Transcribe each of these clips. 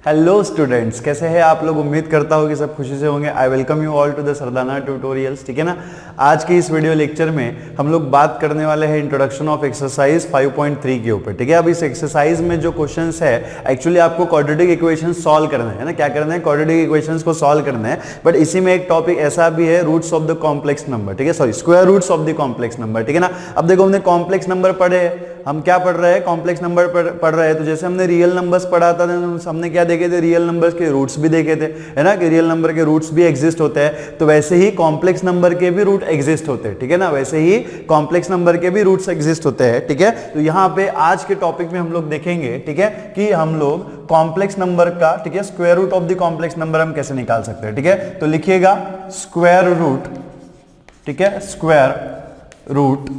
Hello students, कैसे हैं आप लोग। उम्मीद करता हूँ कि सब खुशी से होंगे। I welcome you all to the Sardana tutorials. ठीक है ना। आज के इस वीडियो लेक्चर में हम लोग बात करने वाले हैं इंट्रोडक्शन ऑफ एक्सरसाइज 5.3 के ऊपर। ठीक है। अब इस एक्सरसाइज में जो क्वेश्चंस है एक्चुअली आपको क्वाड्रेटिक इक्वेशन सॉल्व करना है ना। क्या करना है? क्वाड्रेटिक इक्वेशंस को सॉल्व करना है। बट इसी में एक टॉपिक ऐसा भी है, roots of the complex number. ठीक है, sorry, square roots of the complex number. ठीक है ना। अब देखो, हमने कॉम्प्लेक्स नंबर पढ़े, हम क्या पढ़ रहे हैं? कॉम्प्लेक्स नंबर पढ़ रहे हैं। तो जैसे हमने रियल नंबर्स पढ़ा था, हमने क्या देखे थे? रियल नंबर्स के रूट्स भी देखे थे, है ना, कि रियल नंबर के रूट्स भी एग्जिस्ट होते हैं। तो वैसे ही कॉम्प्लेक्स नंबर के भी रूट एग्जिस्ट होते हैं। ठीक है ना। वैसे ही कॉम्प्लेक्स नंबर के भी रूट्स एग्जिस्ट होते हैं। ठीक है। तो यहाँ पे आज के टॉपिक में हम लोग देखेंगे, ठीक है, कि हम लोग कॉम्प्लेक्स नंबर का, ठीक है, square root of the complex number हम कैसे निकाल सकते हैं। ठीक है। तो लिखिएगा स्क्वायर रूट, ठीक है, square root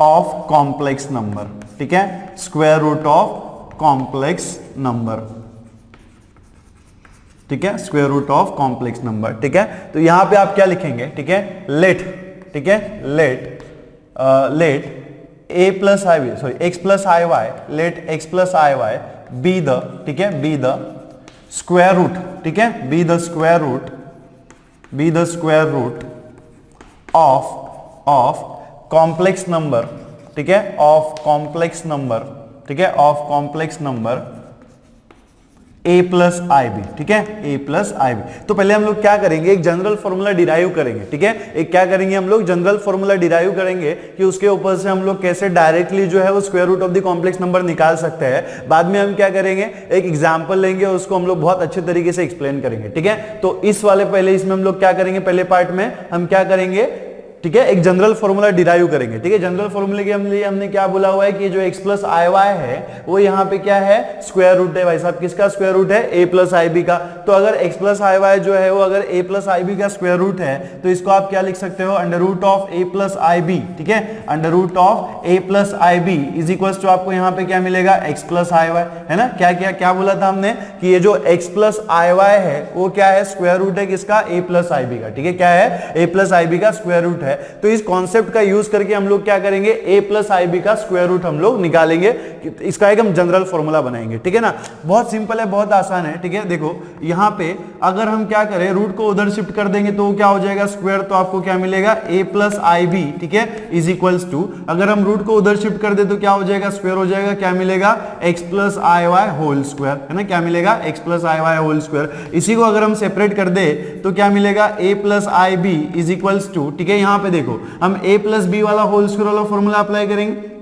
of complex number. ठीक है, square root of complex number. ठीक है, square root of complex number. ठीक है। तो यहां पे आप क्या लिखेंगे? ठीक है, लेट, ठीक है, let a plus i sorry x plus i y, let x plus i y be the, ठीक है, बी द स्क्वायर रूट, ठीक है, be the square root of complex number, ठीक है, ऑफ कॉम्प्लेक्स नंबर, ठीक है, of complex number a plus i b. ठीक है, a प्लस आई बी। तो पहले हम लोग क्या करेंगे? एक जनरल फॉर्मूला डिराइव करेंगे। ठीक है, एक क्या करेंगे हम लोग? जनरल फॉर्मूला डिराइव करेंगे कि उसके ऊपर से हम लोग कैसे डायरेक्टली जो है वो square root of the complex number निकाल सकते हैं। बाद में हम क्या करेंगे? एक एग्जांपल लेंगे, उसको हम लोग बहुत अच्छे तरीके से एक्सप्लेन करेंगे। ठीक है। तो इस वाले पहले इसमें हम लोग क्या करेंगे? पहले पार्ट में हम क्या करेंगे? ठीक है, एक जनरल फॉर्मूला डिराइव करेंगे। ठीक है, जनरल फॉर्मूले के हमने क्या बोला हुआ है कि जो x प्लस आई वाई है वो यहाँ पे क्या है? स्क्वायर रूट है। भाई साहब, किसका स्क्वायर रूट है? a प्लस आई बी का। तो अगर x प्लस आई वाई जो है वो अगर a प्लस आई बी का स्क्वायर रूट है तो इसको आप क्या लिख सकते हो? Under root of a plus i b. ठीक है, under root of a plus i b is equal to आपको यहाँ पे क्या मिलेगा? x प्लस आई वाई, है ना। क्या बोला था हमने कि ये जो x प्लस आई वाई है वो क्या है? स्क्वायर रूट है किसका? a प्लस आई बी का। ठीक है, क्या है? a प्लस आई बी का स्क्वायर रूट है। तो इस कॉन्सेप्ट का यूज करके हम लोग क्या करेंगे? a प्लस आई बी का स्क्वायर रूट हम लोग निकालेंगे। इसका एक हम जनरल फॉर्मूला बनाएंगे। ठीक है ना। बहुत सिंपल है, बहुत आसान है। ठीक है, देखो यहां पे अगर हम क्या करें, रूट को उधर शिफ्ट कर देंगे तो क्या हो जाएगा? स्क्वायर। तो आपको क्या मिलेगा? a प्लस आई बी, ठीक है, इज इक्वल्स टू, अगर हम रूट को उधर शिफ्ट कर दे तो क्या हो जाएगा? स्क्वायर हो जाएगा। क्या मिलेगा? x plus i Y whole square, है ना। क्या मिलेगा? x plus i Y whole square. इसी को अगर हम सेपरेट कर दे तो क्या मिलेगा? a plus i b is equals to, ठीक है, यहां पे देखो हम a प्लस बी वाला होल स्क्वायर वाला फॉर्मूला अप्लाई करेंगे।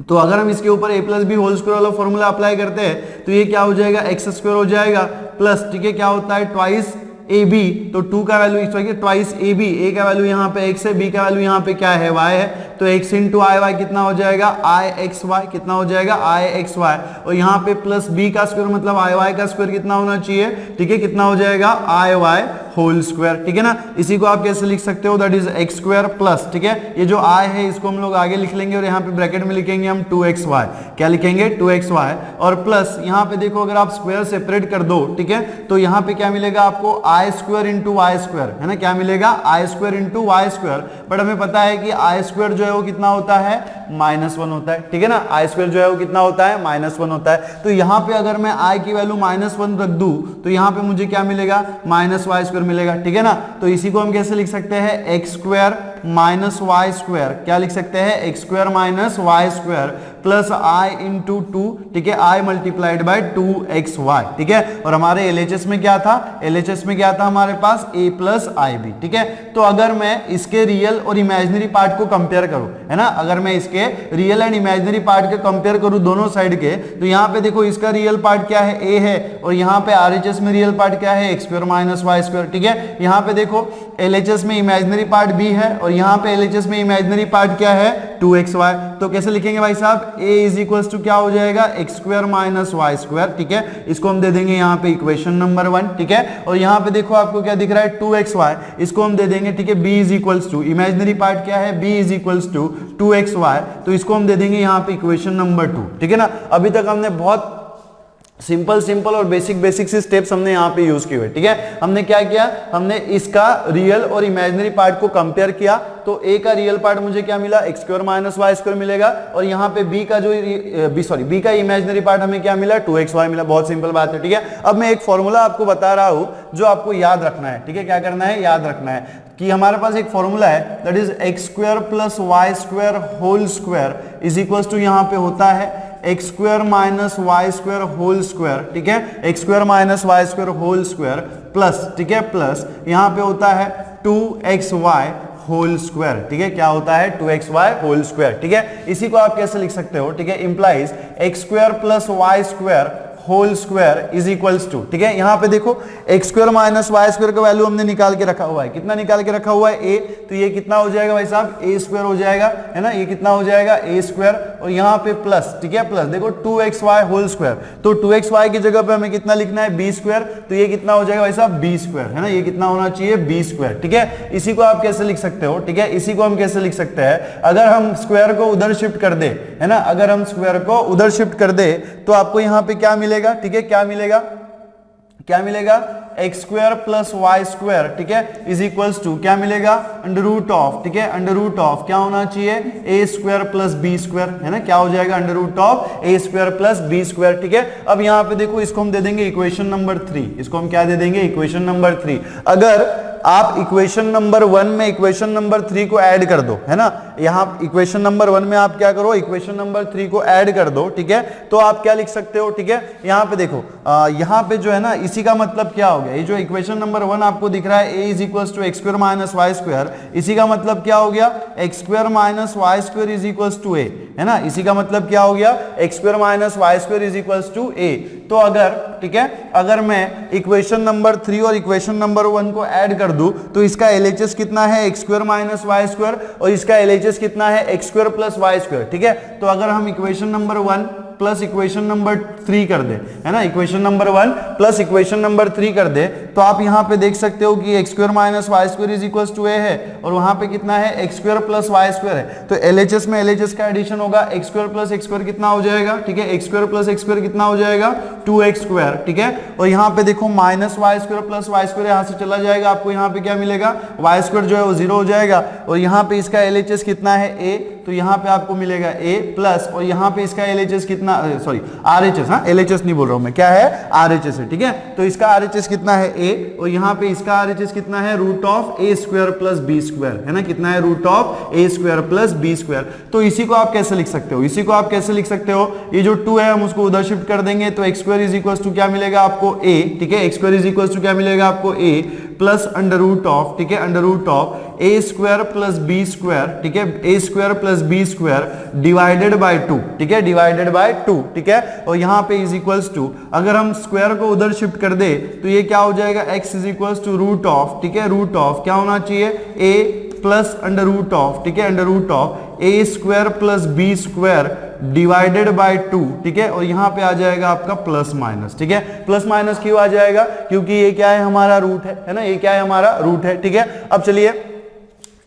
तो अगर हम इसके ऊपर a plus b whole square वाला फॉर्मूला अप्लाई करते हैं तो ये क्या हो जाएगा? एक्स स्क्वायर हो जाएगा प्लस, ठीक है, क्या होता है? Twice a b. तो 2 का value twice a b, a का वैल्यू यहाँ पे x है, b का वैल्यू यहाँ पे क्या है? y है। तो x इंटू आई वाई कितना हो जाएगा? आई एक्स वाई। कितना हो जाएगा? आई एक्स वाई। और यहाँ पे प्लस b का स्क्वायर मतलब आई वाई का स्क्वायर कितना होना चाहिए? ठीक है, कितना हो जाएगा? आई वाई होल स्क्वायर। ठीक है ना। इसी को आप कैसे लिख सकते हो? That is x square plus, ठीक है, ये जो i है इसको हम लोग आगे लिख लेंगे और यहाँ पे ब्रैकेट में लिखेंगे हम 2xy। क्या लिखेंगे? 2xy। और प्लस यहाँ पे देखो अगर आप स्क्वायर सेपरेट कर दो, ठीक है, तो यहाँ पे क्या मिलेगा आपको? I square into y square, है ना। क्या मिलेगा? I square into y square. But हमें पता है कि आई स्क्वायर जो है वो कितना होता है? -1 होता है। ठीक है ना। आई स्क्वायर जो है वो कितना होता है? -1 होता है। तो यहाँ पे अगर मैं i की वैल्यू -1 रख दूं तो यहाँ पे मुझे क्या मिलेगा? माइनस वाई स्क्वायर मिलेगा। ठीक है ना। तो इसी को हम कैसे लिख सकते हैं? X square minus y square. क्या लिख सकते हैं? X square minus y square plus i into 2, ठीक है, आई मल्टीप्लाइड बाय 2xy। ठीक है। और हमारे एलएचएस में क्या था? एलएचएस में क्या था हमारे पास? a plus i b. ठीक है। तो अगर मैं इसके रियल और इमेजिनरी पार्ट को कंपेयर करूं, है ना, अगर मैं इसके रियल एंड इमेजिनरी पार्ट के कंपेयर करूं दोनों साइड के, तो यहाँ पे देखो इसका रियल पार्ट क्या है? a है। और यहाँ पे आरएचएस में रियल पार्ट क्या है? X square minus y square. ठीक है। यहाँ पे देखो एलएचएस में इमेजिनरी पार्ट b है और यहाँ पे एलएचएस में इमेजिनरी पार्ट क्या है? 2xy। तो कैसे लिखेंगे भाई साहब? a इज इक्वल्स टू क्या हो जाएगा? X square minus y square. ठीक है, इसको हम दे देंगे यहाँ पे इक्वेशन नंबर 1। ठीक है। और यहाँ पे देखो आपको क्या दिख रहा है? 2xy, इसको हम दे देंगे, ठीक है, b is equals to, imaginary part क्या है? b is equals to 2xy, तो इसको हम दे देंगे यहाँ पे इक्वेशन नंबर 2। ठीक है ना। अभी तक हमने बहुत सिंपल और बेसिक सी स्टेप्स हमने यहाँ पे यूज किए हुए। ठीक है, हमने क्या किया? हमने इसका रियल और इमेजिनरी पार्ट को कंपेयर किया, तो a का रियल पार्ट मुझे क्या मिला, x square minus y square मिलेगा, और यहाँ पे b का जो b का इमेजिनरी पार्ट हमें क्या मिला, 2xy मिला। बहुत सिंपल बात है, ठीक है। अब मैं एक फॉर्मूला आपको बता रहा हूं जो आपको याद रखना है, ठीक है। क्या करना है, याद रखना है कि हमारे पास एक फॉर्मूला है that is x square plus y square whole square is equal to यहाँ पे होता है x square minus y square whole square, ठीक है। X square minus y square whole square plus, ठीक है, प्लस यहाँ पे होता है 2xy होल स्क्वायर, ठीक है। क्या होता है, 2xy होल स्क्वायर, ठीक है। इसी को आप कैसे लिख सकते हो, ठीक है, implies x square plus y square whole square is equals to, ठीक है। यहां पे देखो x square minus y square का वैल्यू हमने निकाल के रखा हुआ है, कितना निकाल के रखा हुआ है, ए, तो ये कितना हो जाएगा भाई साहब, ए स्क्वायर हो जाएगा, है ना। ये कितना हो जाएगा, ए स्क्वायर, और यहाँ पे प्लस, ठीक है, प्लस देखो 2xy होल स्क्वायर, तो 2xy की जगह पे हमें कितना लिखना है, बी स्क्वायर, तो ये कितना हो जाएगा भाई साहब, बी स्क्वायर, है ना। ये कितना होना चाहिए, बी स्क्वायर, ठीक है। इसी को आप कैसे लिख सकते हो, ठीक है, इसी को हम कैसे लिख सकते हैं, अगर हम स्क्वायर को उधर शिफ्ट कर दे, है ना, अगर हम स्क्वायर को उधर शिफ्ट कर दे तो आपको यहाँ पे क्या मिलेगा, ठीक है, क्या मिलेगा, क्या मिलेगा, x square plus y square, ठीक है, इज इक्वल्स टू क्या मिलेगा, अंडर रूट ऑफ, ठीक है, अंडर रूट ऑफ क्या होना चाहिए, a square plus b square, है ना। क्या हो जाएगा, under root of a square plus b square, ठीक है। अब यहाँ पे देखो इसको हम दे देंगे इक्वेशन नंबर 3, इसको हम क्या दे देंगे, इक्वेशन नंबर 3। अगर आप इक्वेशन नंबर 1 में इक्वेशन नंबर 3 को ऐड कर दो, है ना, यहाँ इक्वेशन नंबर 1 में आप क्या करो, इक्वेशन नंबर 3 को ऐड कर दो, ठीक है, तो आप क्या लिख सकते हो, ठीक है। यहाँ पे देखो यहाँ पे जो है ना, इसी का मतलब क्या हो गया, ये जो इक्वेशन नंबर 1 आपको दिख रहा है, a is equals to x square minus y square, इसी का मतलब क्या हो गया, x square minus y square is equals to a, है ना। इसी का मतलब क्या हो गया, x square minus y square is equals to a. तो अगर, ठीक है, अगर मैं इक्वेशन नंबर 3 और इक्वेशन नंबर 1 को ऐड कर दूं तो इसका एलएचएस कितना है, x square minus y square, और इसका एलएचएस कितना है, x square plus y square, ठीक है। तो अगर हम equation number 1 plus equation number 3 कर दे, है ना, equation number 1 plus equation number 3 कर दे, तो आप यहां पे देख सकते हो कि x square minus y square is equals to a है, और वहां पे कितना है, x square plus y square है। तो एलएचएस में एलएचएस का एडिशन होगा, x square plus x square कितना हो जाएगा, ठीक है, x square plus x square कितना हो जाएगा, 2x स्क्वायर, ठीक है। और यहाँ पे देखो minus y square plus y square यहाँ से चला जाएगा, आपको यहाँ पे क्या मिलेगा, वाई स्क्वायर जो है वो 0 हो जाएगा, और यहाँ पे इसका एलएचएस कितना है, a, तो यहाँ पे आपको मिलेगा a प्लस, और यहाँ पे इसका एलएचएस कितना, सॉरी आरएचएस, हाँ एलएचएस नहीं बोल रहा हूं मैं, क्या है, आरएचएस है, ठीक है। तो इसका आरएचएस कितना है, a, और यहाँ पे इसका आरएचएस कितना है, root of a square plus b square, है ना, कितना है, root of a square plus b square. तो इसी को आप कैसे लिख सकते हो, इसी को आप कैसे लिख सकते हो, ये जो 2 है हम उसको उधर शिफ्ट कर देंगे, तो x square is equals to क्या मिलेगा आपको, a, ठीक है, x square is equals to क्या मिलेगा आपको, a plus under root of, ठीक है, under root of a square plus b square, ठीक है, a square plus b square divided by 2, ठीक है, डिवाइडेड बाय 2, ठीक है। और यहाँ पे इज इक्वल्स टू, अगर हम स्क्वायर को उधर शिफ्ट कर दे तो ये क्या हो जाएगा, x is equals to root of, ठीक है, रूट ऑफ क्या होना चाहिए, a plus under root of, ठीक है, under root of a square plus b square divided by 2, ठीक है। और यहां पे आ जाएगा आपका प्लस माइनस, ठीक है। प्लस माइनस क्यों आ जाएगा, क्योंकि ये क्या है, हमारा रूट है ना, ये क्या है, हमारा रूट है, ठीक है। अब चलिए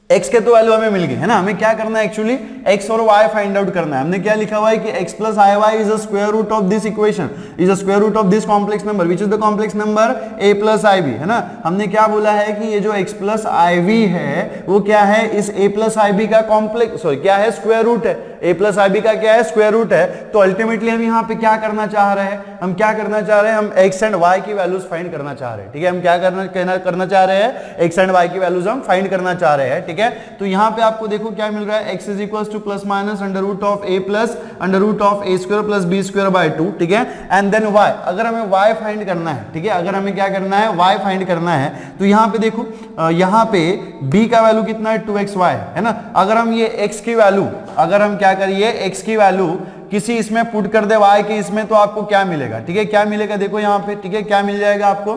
x के तो वैल्यू हमें मिल गई है ना, हमें क्या करना है एक्चुअली, x और y फाइंड आउट करना है। हमने क्या लिखा हुआ है कि x plus i y is a square root of this equation, is a square root of this complex number which is the complex number a plus i b, है ना। हमने क्या बोला है कि ये जो x प्लस आई वी है वो क्या है, इस a प्लस आई बी का कॉम्प्लेक्स, सॉरी क्या है, स्क्वायर रूट है, a प्लस आई बी का क्या है, स्क्वायर रूट है। तो अल्टीमेटली हम यहाँ पे क्या करना चाह रहे हैं, हम क्या करना चाह रहे हैं, हम x एंड y की वैल्यूज फाइंड करना चाह रहे हैं, ठीक है। हम क्या करना चाह रहे हैं, x एंड y की वैल्यूज हम फाइंड करना चाह रहे हैं, ठीक है। तो यहाँ पे आपको देखो क्या मिल रहा है, x is equals to plus minus under root of a plus under root of a square plus b square by 2, ठीक है। एंड देन y, अगर हमें y फाइंड करना है, ठीक है, अगर हमें क्या करना है, y फाइंड करना है, तो यहाँ पे देखो यहाँ पे b का वैल्यू कितना है, 2xy, है ना। अगर हम ये x की वैल्यू, अगर हम क्या करिए, x की वैल्यू किसी इसमें पुट कर दे, y के इसमें, तो आपको क्या मिलेगा, ठीक है, क्या मिलेगा, देखो यहाँ पे, ठीक है, क्या मिल जाएगा आपको,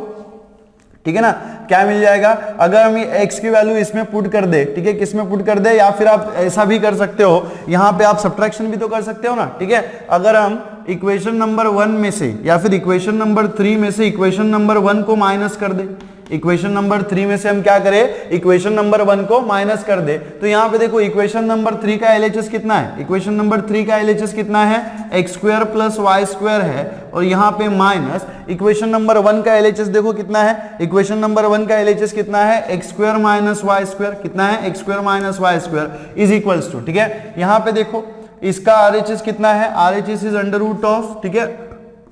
ठीक है ना, क्या मिल जाएगा, अगर हम ये x की वैल्यू इसमें पुट कर दे, ठीक है, किसमें पुट कर दे, या फिर आप ऐसा भी कर सकते हो, यहाँ पे आप सब्ट्रैक्शन भी तो कर सकते हो ना, ठीक है। अगर हम इक्वेशन नंबर 1 में से या फिर इक्वेशन नंबर 3 में से इक्वेशन नंबर 1 को माइनस कर दे, इक्वेशन नंबर 3 में से हम क्या करें, इक्वेशन नंबर 1 को माइनस कर दे। तो यहाँ पे देखो इक्वेशन नंबर 3 का LHS कितना है, इक्वेशन नंबर 3 का LHS कितना है, x square plus y square है, और यहाँ पे माइनस इक्वेशन नंबर 1 का LHS देखो कितना है, इक्वेशन नंबर 1 का LHS कितना है, x square minus y square, कितना है, x square minus y square is equals to, ठीक है। यहाँ पे देखो इसका RHS कितना है, RHS is under root of, ठीक है,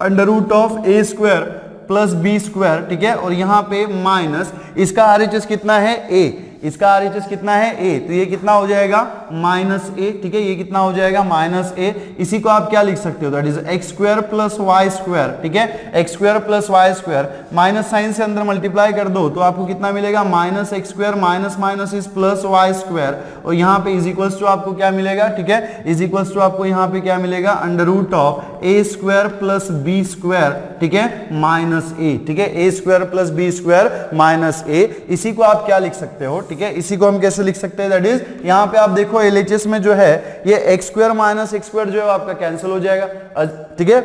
under root of a square plus b square, ठीक है, और यहाँ पे माइनस इसका RHS कितना है, a, इसका RHS कितना है, a, तो ये कितना हो जाएगा माइनस a, ठीक है, ये कितना हो जाएगा माइनस a। इसी को आप क्या लिख सकते हो, that is x square plus y square, ठीक है, x square plus y square, minus sign से अंदर मल्टीप्लाई कर दो तो आपको कितना मिलेगा, minus x square minus minus is plus y square, और यहाँ पे इज इक्वल्स टू आपको क्या मिलेगा, ठीक है, इज इक्वल्स टू आपको यहाँ पे क्या मिलेगा, under root of a square plus b square, ठीक है, माइनस ए, ठीक है, a square plus b square minus a. इसी को आप क्या लिख सकते हो, ठीक है, इसी को हम कैसे लिख सकते हैं, दैट इज यहाँ पे आप देखो LHS में जो है ये x square minus x square जो है आपका कैंसिल हो जाएगा, ठीक है,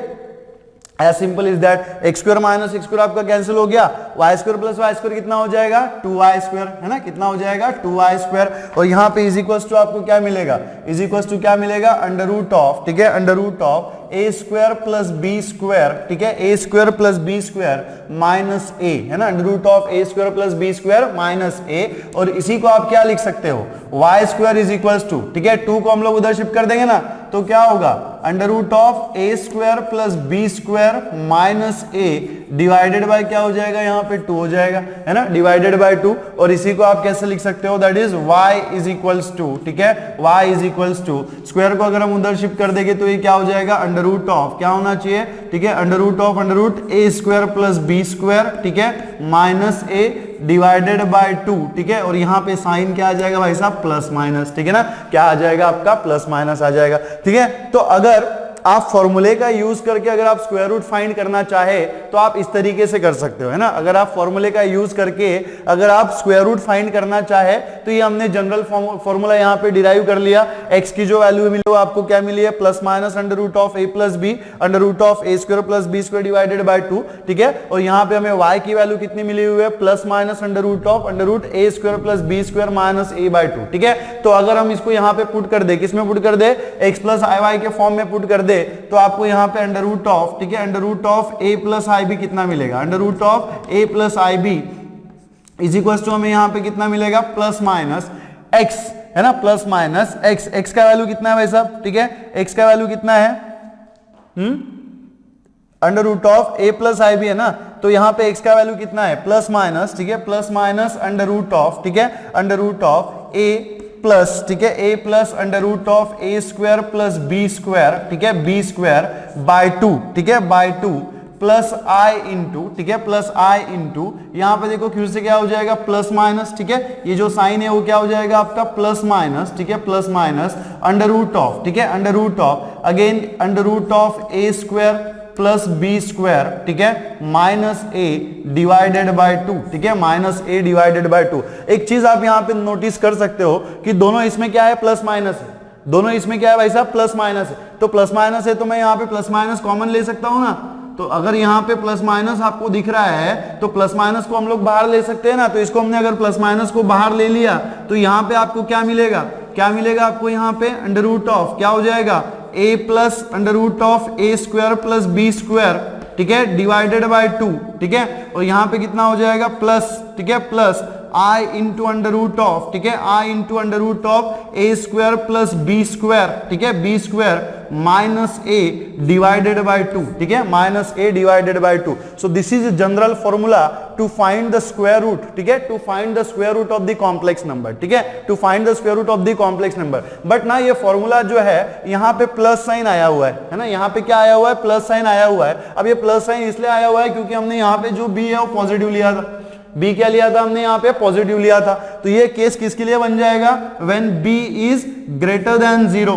as simple is that, x square minus x square आपका कैंसिल हो गया, y square plus y square कितना हो जाएगा, 2y स्क्वायर, है ना, कितना हो जाएगा 2y स्क्वायर, और यहाँ पे इज इक्वल्स टू आपको क्या मिलेगा, इज इक्वल्स टू क्या मिलेगा, अंडर रूट ऑफ, ठीक है, under root of a square plus b square, ठीक है, a square plus b square minus a, है ना, under root of a square plus b square minus a, और इसी को आप क्या लिख सकते हो, y square is equals to, ठीक है, 2 को हम लोग उधर शिफ्ट कर देंगे ना, तो क्या होगा, under root of a square plus b square minus a divided by क्या हो जाएगा, यहाँ पे 2 हो जाएगा, है ना, डिवाइडेड बाय 2, और इसी को आप कैसे लिख सकते हो, that is y is equals to, ठीक है, y is equals to, square को अगर हम उधर शिफ्ट कर देंगे तो ये क्या हो जाएगा, अंडर रूट ऑफ क्या होना चाहिए, ठीक है, under root of under root a square plus b square, ठीक है, माइनस ए डिवाइडेड बाय 2, ठीक है, और यहाँ पे साइन क्या आ जाएगा भाई साहब, प्लस माइनस, ठीक है ना, क्या आ जाएगा आपका प्लस माइनस आ जाएगा, ठीक है। तो अगर आप फॉर्मूले का यूज करके अगर आप स्क्वायर रूट फाइंड करना चाहे तो आप इस तरीके से कर सकते हो, है ना, अगर आप फॉर्मूले का यूज करके अगर आप स्क्वायर रूट फाइंड करना चाहे तो ये हमने जनरल फॉर्मूला यहाँ पे डिराइव कर लिया, x की जो वैल्यू मिली वो आपको क्या मिली है, plus minus under root of a plus b under root of a square plus b square divided by 2, ठीक है, और यहाँ पे हमें y की वैल्यू कितनी मिली हुई है, plus minus under root of under root a square plus b square minus a by 2, ठीक है। तो अगर हम इसको यहाँ पे पुट कर दे, किसमें पुट कर दे, x प्लस आई वाई के फॉर्म में पुट कर दे, तो आपको यहाँ पे अंडर रूट ऑफ, ठीक है, under root of a plus i b कितना मिलेगा, under root of a plus i b is equals to हमें यहाँ पे कितना मिलेगा, प्लस माइनस x, है ना, प्लस माइनस x, x का वैल्यू कितना है भाई साहब, ठीक है, x का वैल्यू कितना है, under root of a plus i b है ना, तो यहाँ पे x का वैल्यू कितना है, प्लस माइनस, ठीक है, plus minus under root of, ठीक है, under root of a plus, ठीक है, a plus under root of a square plus b square, ठीक है, बी स्क्वायर बाय 2, ठीक है, बाय 2 प्लस आई इंटू, ठीक है, प्लस आई इंटू, यहाँ पे देखो फिर से क्या हो जाएगा, प्लस माइनस, ठीक है, ये जो साइन है वो क्या हो जाएगा आपका प्लस माइनस, ठीक है, plus minus under root of, ठीक है, under root of again under root of a square plus b square, ठीक है, माइनस ए डिवाइडेड बाय 2, ठीक है, माइनस ए डिवाइडेड बाय 2। एक चीज आप यहाँ पे नोटिस कर सकते हो कि दोनों इसमें क्या है, प्लस माइनस है, दोनों इसमें क्या है भाई साहब, प्लस माइनस है, तो प्लस माइनस है तो मैं यहाँ पे प्लस माइनस कॉमन ले सकता हूँ ना, तो अगर यहाँ पे प्लस माइनस आपको दिख रहा है तो प्लस माइनस को हम लोग बाहर ले सकते हैं ना, तो इसको हमने अगर प्लस माइनस को बाहर ले लिया तो यहाँ पे आपको क्या मिलेगा, क्या मिलेगा आपको यहाँ पे अंडर रूट ऑफ क्या हो जाएगा, a plus under root of a square plus b square, ठीक है, डिवाइडेड बाय 2, ठीक है, और यहाँ पे कितना हो जाएगा प्लस, ठीक है, plus i into under root of, ठीक है, i into under root of a square plus b square, ठीक है, B square minus a divided by 2, ठीक है, minus a divided by 2। So this is general formula to find the square root, ठीक है, to find the square root of the complex number, ठीक है, to find the square root of the complex number. But ना ये formula जो है यहाँ पे प्लस साइन आया हुआ है ना, यहाँ पे क्या आया हुआ है, प्लस साइन आया हुआ है। अब ये प्लस साइन इसलिए आया हुआ है क्योंकि हमने यहाँ पे जो बी है वो पॉजिटिव लिया था, बी क्या लिया था हमने यहाँ पे, पॉजिटिव लिया था, तो ये केस किसके लिए बन जाएगा, when b is greater than 0,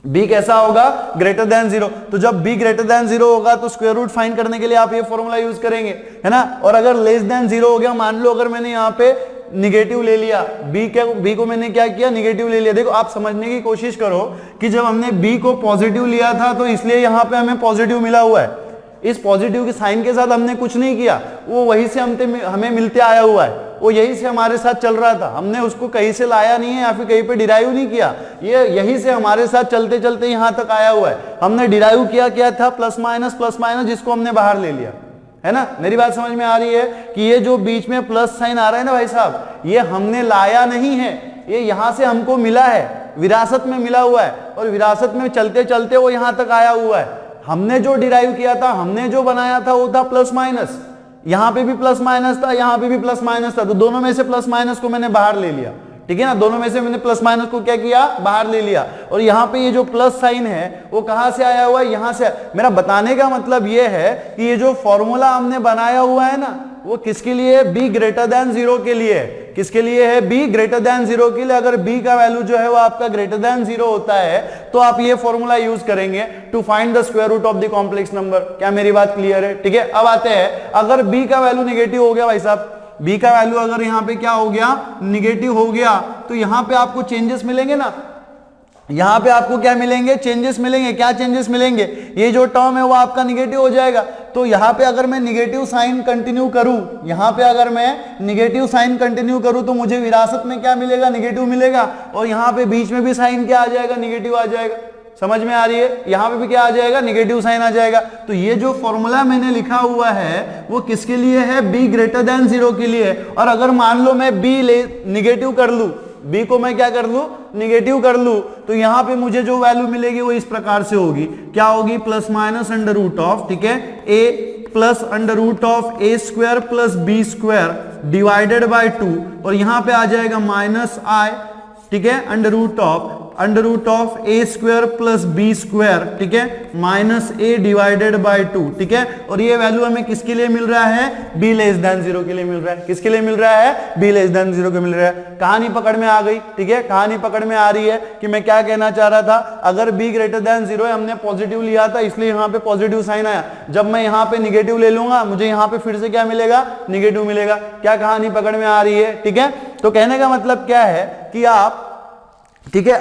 b कैसा होगा, ग्रेटर देन 0, तो जब b ग्रेटर देन 0 होगा तो स्क्वायर रूट फाइंड करने के लिए आप ये फॉर्मूला यूज करेंगे, है ना, और अगर लेस देन 0 हो गया, मान लो अगर मैंने यहाँ पे निगेटिव ले लिया, b को मैंने क्या किया, निगेटिव ले लिया। देखो आप समझने की कोशिश करो कि जब हमने b को पॉजिटिव लिया था तो इसलिए यहाँ पे हमें पॉजिटिव मिला हुआ है, इस पॉजिटिव के साइन के साथ हमने कुछ नहीं किया, वो वहीं से हमें मिलते आया हुआ है, वो यहीं से हमारे साथ चल रहा था, हमने उसको कहीं से लाया नहीं है या फिर कहीं पे डिराइव नहीं किया, ये यहीं से हमारे साथ चलते चलते यहां तक आया हुआ है। हमने डिराइव किया क्या था, प्लस माइनस जिसको हमने बाहर ले लिया, है ना। मेरी बात समझ में आ रही है कि ये जो बीच में प्लस साइन आ रहा है ना भाई साहब, ये हमने लाया नहीं है, ये यहां से हमको मिला है, विरासत में मिला हुआ है, और विरासत में चलते चलते वो यहां तक आया हुआ है। हमने जो डिराइव किया था, हमने जो बनाया था, वो था प्लस माइनस, यहां पे भी प्लस माइनस था, यहां पे भी प्लस माइनस था, तो दोनों में से प्लस माइनस को मैंने बाहर ले लिया, ठीक है ना। दोनों में से मैंने प्लस माइनस को क्या किया, बाहर ले लिया। और यहाँ पे ये जो प्लस साइन है वो कहां से आया हुआ है, यहां से। मेरा बताने का मतलब ये है कि ये जो फॉर्मूला हमने बनाया हुआ है ना, वो किसके लिए, b ग्रेटर देन 0 के लिए है। किसके लिए है, b ग्रेटर देन 0 के लिए। अगर b का वैल्यू जो है वो आपका ग्रेटर देन 0 होता है तो आप ये फॉर्मूला यूज करेंगे to find the square root of the complex number. क्या मेरी बात क्लियर है, ठीक है। अब आते हैं, अगर b का वैल्यू निगेटिव हो गया भाई साहब, b का वैल्यू अगर यहाँ पे क्या हो गया, निगेटिव हो गया, तो यहाँ पे आपको चेंजेस मिलेंगे ना, यहां पे आपको क्या मिलेंगे, चेंजेस मिलेंगे। क्या चेंजेस मिलेंगे, ये जो टर्म है वो आपका निगेटिव हो जाएगा। तो यहां पे अगर मैं निगेटिव साइन कंटिन्यू करूं, यहां पे अगर मैं निगेटिव साइन कंटिन्यू करूं तो मुझे विरासत में क्या मिलेगा, निगेटिव मिलेगा, और यहां पे बीच में भी साइन क्या आ जाएगा, निगेटिव आ जाएगा। समझ में आ रही है, यहां पे भी क्या आ जाएगा, निगेटिव साइन आ जाएगा। तो ये जो फॉर्मूला मैंने लिखा हुआ है वो किसके लिए है, b ग्रेटर देन 0 के लिए। और अगर मान लो मैं b निगेटिव कर लूं, b को मैं क्या कर लूं, निगेटिव कर लूं, तो यहां पे मुझे जो वैल्यू मिलेगी वो इस प्रकार से होगी, क्या होगी, plus minus under root of, ठीक है, a plus under root of a square plus b square divided by 2, और यहां पे आ जाएगा माइनस i, ठीक है, under root of a square plus b square, ठीक है, माइनस a डिवाइडेड बाय 2, ठीक है। और ये वैल्यू हमें किसके लिए मिल रहा है, b लेस देन 0 के लिए मिल रहा है। किसके लिए मिल रहा है, b लेस देन 0 के मिल रहा है। कहानी पकड़ में आ गई, ठीक है, कहानी पकड़ में आ रही है कि मैं क्या कहना चाह रहा था। अगर b ग्रेटर देन 0 है, हमने पॉजिटिव लिया था इसलिए यहाँ पे पॉजिटिव साइन आया, जब मैं यहाँ पे निगेटिव ले लूंगा मुझे यहाँ पे फिर से क्या मिलेगा, निगेटिव मिलेगा। क्या कहानी पकड़ में आ रही है, ठीक है। तो कहने का मतलब क्या है कि आप, ठीक है,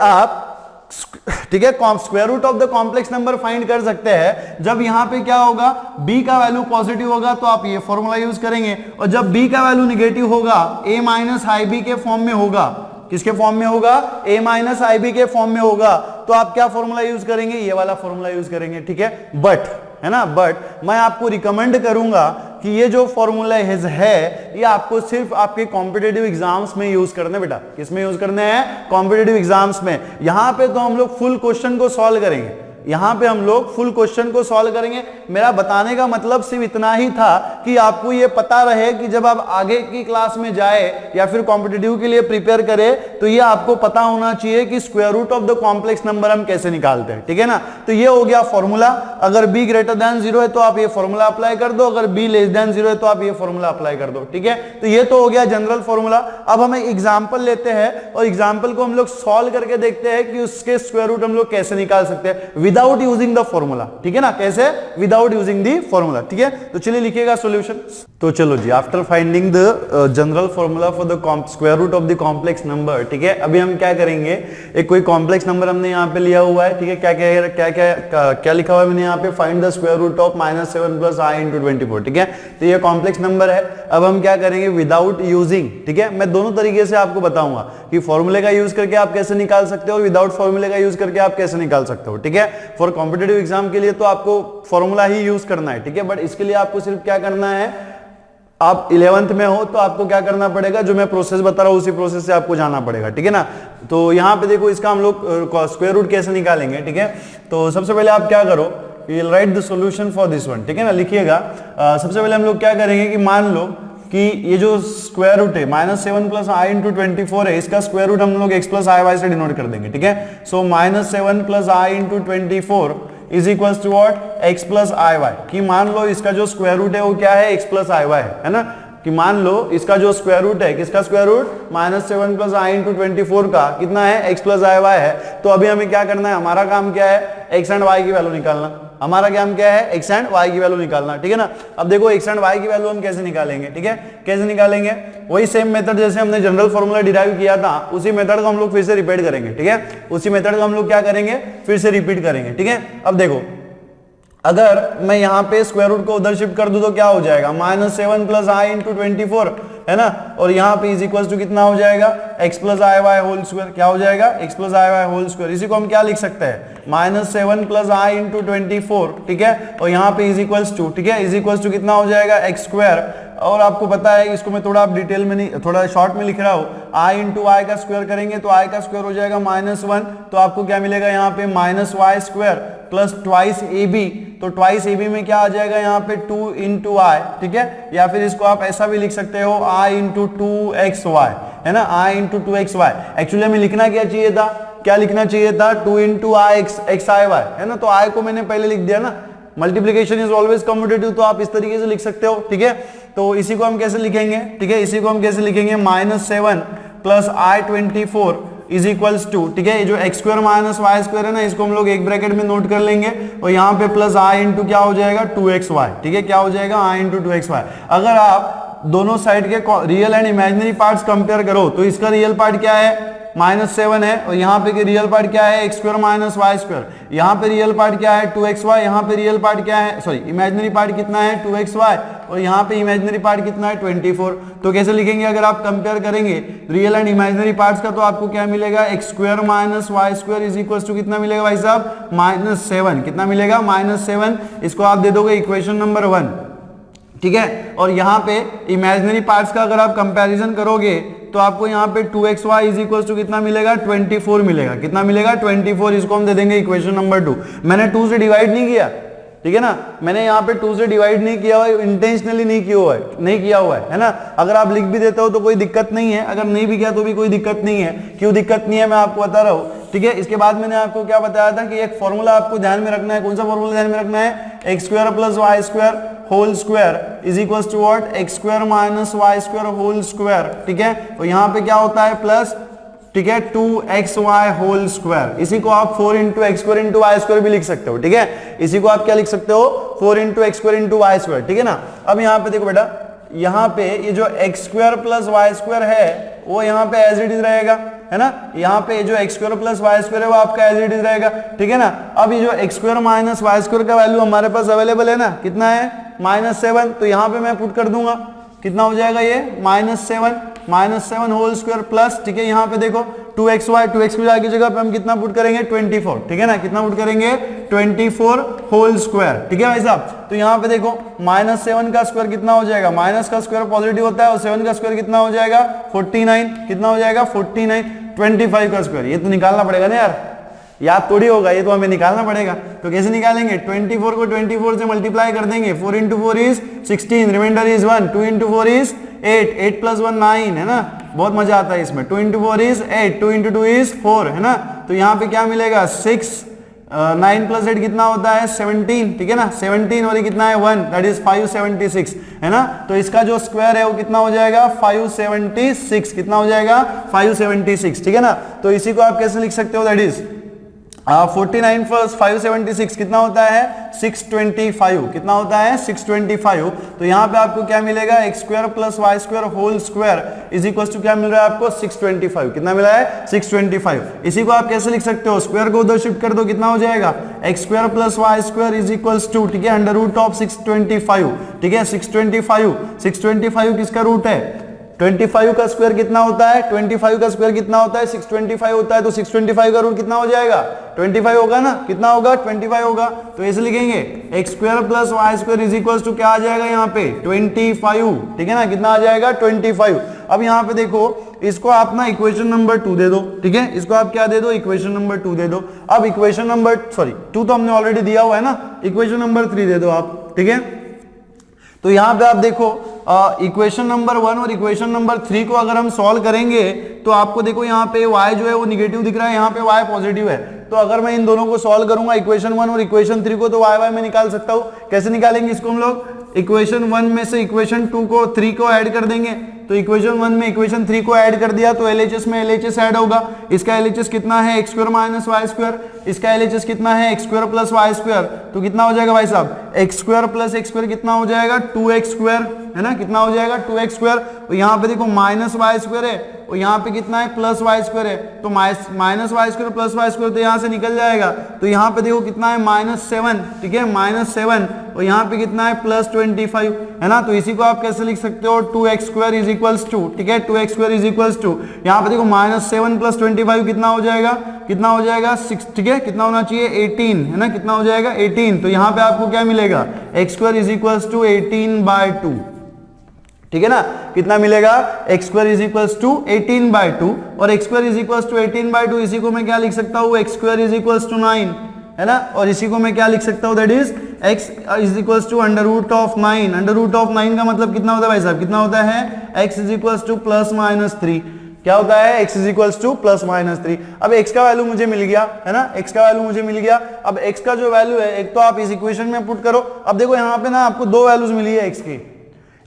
ठीक है, square root of the complex number find कर सकते हैं। जब यहां पे क्या होगा, b का वैल्यू पॉजिटिव होगा तो आप ये फॉर्मूला यूज करेंगे, और जब b का वैल्यू निगेटिव होगा, a माइनस आई बी के फॉर्म में होगा, किसके फॉर्म में होगा, a माइनस आई बी के फॉर्म में होगा, तो आप क्या फॉर्मूला यूज करेंगे, ये वाला फॉर्मूला यूज करेंगे, ठीक है। बट, है ना, बट मैं आपको रिकमेंड करूंगा कि ये जो फॉर्मूला है ये आपको सिर्फ आपके कॉम्पिटिटिव एग्जाम्स में यूज करने, बेटा किसमें यूज करने हैं, कॉम्पिटिटिव एग्जाम्स में। यहां पे तो हम लोग फुल क्वेश्चन को सॉल्व करेंगे, यहां पे हम लोग फुल क्वेश्चन को सॉल्व करेंगे। मेरा बताने का मतलब सिर्फ इतना ही था कि आपको ये पता रहे कि जब आप आगे की क्लास में जाए या फिर कॉम्पिटिटिव के लिए प्रिपेयर करें तो ये आपको पता होना चाहिए कि square root of the complex number हम कैसे निकालते हैं, ठीक है ना। तो ये हो गया फॉर्मूला। अगर b ग्रेटर देन 0 है तो आप ये फॉर्मूला अप्लाई कर दो, अगर b लेस देन 0 है तो आप ये फॉर्मूला अप्लाई कर दो, ठीक है। तो ये तो हो गया जनरल फॉर्मूला। अब हम एग्जाम्पल लेते हैं और एग्जाम्पल को हम लोग सॉल्व करके देखते हैं कि उसके स्क्वायर रूट हम लोग कैसे निकाल सकते हैं विदाउट यूजिंग द फॉर्मूला, ठीक है ना, कैसे, विदाउट यूजिंग द फॉर्मूला, ठीक है। तो चलिए लिखिएगा सॉल्यूशन। तो चलो जी, after finding the general formula for the square root of the complex number, ठीक है, अभी हम क्या करेंगे, एक कोई कॉम्प्लेक्स नंबर हमने यहाँ पे लिया हुआ है, ठीक है, क्या लिखा हुआ है मैंने यहाँ पे, find the square root of -7 + i × 24, ठीक है। तो ये कॉम्प्लेक्स नंबर है। अब हम क्या करेंगे, विदाउट यूजिंग, ठीक है, मैं दोनों तरीके से आपको बताऊंगा कि फॉर्मूले का यूज करके आप कैसे निकाल सकते हो और विदाउट फॉर्मूले का यूज करके आप कैसे निकाल सकते हो, ठीक है। फॉर कॉम्पिटिटिव एग्जाम के लिए तो आपको फॉर्मूला ही यूज करना है, ठीक है, बट इसके लिए आपको सिर्फ क्या करना है, आप 11th में हो तो आपको क्या करना पड़ेगा, जो मैं प्रोसेस बता रहा हूं उसी प्रोसेस से आपको जाना पड़ेगा, ठीक है ना। तो यहां पे देखो इसका हम लोग स्क्वायर रूट कैसे निकालेंगे, ठीक है। तो सबसे पहले आप क्या करो, you will write the solution for this one, ठीक है ना, लिखिएगा। सबसे पहले हम लोग क्या करेंगे कि मान लो कि ये जो स्क्वायर रूट है -7 + i × 24 है, इसका स्क्वायर रूट हम लोग x + iy से डिनोट कर देंगे, ठीक है। So -7 + i × 24 is equal to what, x + iy। कि मान लो इसका जो स्क्वायर रूट है वो क्या है, x + iy है ना। कि मान लो इसका जो स्क्वायर रूट है, किसका स्क्वायर रूट, -7 + i × 24 का कितना है, x + iy है। तो अभी हमें क्या करना है, हमारा काम क्या है, x एंड y की वैल्यू निकालना। हमारा काम क्या है, x एंड y की वैल्यू निकालना, ठीक है ना। अब देखो x एंड y की वैल्यू हम कैसे निकालेंगे, ठीक है, कैसे निकालेंगे, वही सेम मेथड जैसे हमने जनरल फॉर्मूला डिराइव किया था उसी मेथड को हम लोग फिर से रिपीट करेंगे, ठीक है। उसी मेथड को हम लोग क्या करेंगे, फिर से रिपीट करेंगे, ठीक है। अब देखो, अगर मैं यहाँ पे स्क्वायर रूट को उधर शिफ्ट कर दूं तो क्या हो जाएगा, -7 प्लस आई इंटू 24, है ना, और यहाँ पे इज इक्वल टू कितना हो जाएगा, x plus i Y whole square, क्या हो जाएगा, x plus i Y whole square. इसी को हम क्या लिख सकते हैं, -7 प्लस आई इंटू 24, ठीक है, और यहाँ पे इज इक्वल टू, ठीक है, इज इक्वल टू कितना हो जाएगा, x स्क्वायर। और आपको पता है इसको मैं थोड़ा डिटेल में नहीं, थोड़ा शॉर्ट में लिख रहा हूँ, i इंटू आई का स्क्वायर करेंगे तो i का स्क्वायर हो जाएगा -1, तो आपको क्या मिलेगा यहाँ पे -y square plus twice ab, तो ट्वाइस ab में क्या आ जाएगा यहाँ पे 2 इंटू आई, ठीक है, या फिर इसको आप ऐसा भी लिख सकते हो i इंटू 2xy, है ना, i इंटू 2xy। एक्चुअली हमें लिखना क्या चाहिए था, क्या लिखना चाहिए था, 2 इंटू आई एक्स आई वाई, है ना, तो i को मैंने पहले लिख दिया ना, मल्टीप्लीकेशन इज ऑलवेज कम्यूटेटिव, तो आप इस तरीके से लिख सकते हो, ठीक है। तो इसी को हम कैसे लिखेंगे, ठीक है, इसी को हम कैसे लिखेंगे, -7 plus I24 is equals to, ठीक है, ये जो x square minus y square है ना, इसको हम लोग एक ब्रैकेट में नोट कर लेंगे, और यहाँ पे प्लस i इंटू क्या हो जाएगा 2xy, ठीक है, क्या हो जाएगा i इंटू 2xy। अगर आप दोनों साइड के real and imaginary parts compare करो तो इसका रियल पार्ट क्या है, -7 है, और यहाँ पे रियल पार्ट क्या है, x square minus y square, यहाँ पे रियल पार्ट क्या है 2xy, यहाँ पे रियल पार्ट क्या है, सॉरी इमेजिनरी पार्ट कितना है 2xy, और यहाँ पे इमेजिनरी पार्ट कितना है 24। तो कैसे लिखेंगे, अगर आप कंपेयर करेंगे रियल एंड इमेजिनरी पार्ट्स का, तो आपको क्या मिलेगा, x square minus y square is equal to कितना मिलेगा भाई साहब, -7, कितना मिलेगा, -7। इसको आप दे दोगे इक्वेशन नंबर 1, ठीक है, और यहाँ पे इमेजिनरी पार्ट्स का अगर आप कंपैरिजन करोगे तो आपको यहाँ पे 2xy इज इक्वल टू कितना मिलेगा, 24 मिलेगा, कितना मिलेगा 24। इसको हम दे देंगे इक्वेशन नंबर 2। मैंने 2 से डिवाइड नहीं किया, ठीक है ना, मैंने यहाँ पे 2 से डिवाइड नहीं किया हुआ है, इंटेंशनली नहीं किया हुआ है ना। अगर आप लिख भी देते हो तो कोई दिक्कत नहीं है, अगर नहीं भी किया तो भी कोई दिक्कत नहीं है। क्यों दिक्कत नहीं है मैं आपको बता रहा हूँ, ठीक है। इसके बाद मैंने आपको क्या बताया था कि एक फॉर्मूला आपको ध्यान में रखना है, कौन सा फॉर्मूला ध्यान में रखना है, x square plus y square whole square is equal to what, x square minus y square whole square, ठीक है, तो यहाँ पे क्या होता है प्लस, ठीक है, 2xy होल स्क्वायर। इसी को आप 4 into x square into y square भी लिख सकते हो, ठीक है, इसी को आप क्या लिख सकते हो, 4 into x square into y square, ठीक है ना। अब यहाँ पे देखो बेटा, यहाँ पे ये जो x square plus y square है वो यहाँ पे एज इट इज रहेगा, है ना, यहाँ पे जो x square plus y square है वो आपका एज इट इज रहेगा, ठीक है ना। अब ये जो x square minus y square का वैल्यू हमारे पास अवेलेबल है ना, कितना है, -7, तो यहाँ पे मैं पुट कर दूंगा, कितना हो जाएगा ये, -7 होल स्क्वायर प्लस, ठीक है, यहाँ पे देखो 2xy की जगह पे हम कितना पुट करेंगे 24, ठीक है ना, कितना पुट करेंगे 24 होल स्क्वायर, ठीक है भाई साहब। तो यहाँ पे देखो -7 का स्क्वायर कितना हो जाएगा, माइनस का स्क्वायर पॉजिटिव होता है और 7 का स्क्वायर कितना हो जाएगा 49, कितना हो जाएगा 49, 25 का स्क्वायर, ये तो निकालना पड़ेगा ना याद थोड़ी होगा, ये तो हमें निकालना पड़ेगा। तो कैसे निकालेंगे, 24 को 24 से मल्टीप्लाई कर देंगे, 4 into 4 is 16, reminder is 1, 2 into 4 is 8, 8 plus 1 9, है ना, बहुत मजा आता है इसमें। 2 इंटू 4 इज 8, 2 इंटू 2 इज 4, है ना, तो यहाँ पे क्या मिलेगा 6, 9 प्लस 8 कितना होता है 17, ठीक है ना, 17 और ये कितना है 1, दैट इज 576, है ना। तो इसका जो स्क्वायर है वो कितना हो जाएगा 576, कितना हो जाएगा 576, ठीक है ना। तो इसी को आप कैसे लिख सकते हो, दैट इज 49 प्लस 576 कितना होता है 625, कितना होता है 625। तो यहाँ पे आपको क्या मिलेगा, x square plus y square whole square is equal to क्या मिल रहा है आपको 625, कितना मिला है 625। इसी को आप कैसे लिख सकते हो, स्क्वायर को उधर शिफ्ट कर दो, कितना हो जाएगा x square plus y square is equal to, ठीक है, अंडर रूट ऑफ 625, ठीक है, 625 किसका रूट है 25 का स्क्वायर कितना होता है, 25 का स्क्वायर कितना होता है 625 होता है, तो 625 का रूट कितना हो जाएगा 25 होगा ना, कितना होगा 25 होगा। तो ऐसे लिखेंगे x square plus y square is equal to क्या आ जाएगा यहाँ पे 25, ठीक है ना, कितना आ जाएगा 25। अब यहाँ पे देखो इसको आप ना इक्वेशन नंबर 2 दे दो, ठीक है, इसको आप क्या दे दो इक्वेशन नंबर 2 दे दो। अब इक्वेशन नंबर 2 तो हमने ऑलरेडी दिया हुआ है ना, इक्वेशन नंबर 3 दे दो आप, ठीक है। तो यहाँ पे आप देखो इक्वेशन नंबर 1 और इक्वेशन नंबर 3 को अगर हम सॉल्व करेंगे तो आपको देखो यहाँ पे y जो है वो निगेटिव दिख रहा है, यहाँ पे y पॉजिटिव है। तो अगर मैं इन दोनों को सॉल्व करूंगा इक्वेशन 1 और इक्वेशन 3 को, तो y मैं निकाल सकता हूँ। कैसे निकालेंगे इसको हम लोग, इक्वेशन 1 में से इक्वेशन 2 को 3 को ऐड कर देंगे, तो इक्वेशन 1 में इक्वेशन 3 को ऐड कर दिया तो LHS में LHS ऐड होगा। इसका LHS कितना है x square minus y square, इसका LHS कितना है x square plus y square, तो कितना हो जाएगा भाई साहब x square plus x square कितना हो जाएगा 2x स्क्वायर, है ना, कितना हो जाएगा 2x स्क्वायर। और यहाँ पे देखो माइनस वाई स्क्वायर है और यहाँ पे कितना है प्लस वाई स्क्वायर है, तो minus y square plus y square तो यहाँ से निकल जाएगा, तो यहाँ पे देखो कितना है -7, ठीक है, -7 और यहाँ पे कितना है +25, है ना। तो इसी को आप कैसे लिख सकते हो 2x square is equals to, ठीक है, 2x square is equals to, यहाँ पे देखो -7 + 25 कितना हो जाएगा, कितना हो जाएगा 6, ठीक है, कितना होना चाहिए 18, है ना, कितना हो जाएगा 18। तो यहाँ पे आपको क्या मिलेगा x square is equals to 18/2, ठीक है ना, कितना मिलेगा x square is equals to 18/2 और x square is equals to 18/2 इसी को मैं क्या लिख सकता हूँ x square is equals to 9, है ना, और इसी को मैं क्या लिख सकता हूँ that is x is equals to √9। √9 का मतलब कितना होता है भाई साहब, कितना होता है x इज इक्वल्स टू +-3, क्या होता है x इज इक्वल्स टू +-3। अब x का वैल्यू मुझे मिल गया, है ना, x का वैल्यू मुझे मिल गया। अब x का जो वैल्यू है एक तो आप इस इक्वेशन में पुट करो। अब देखो यहाँ पे ना आपको दो वैल्यूज मिली है x की,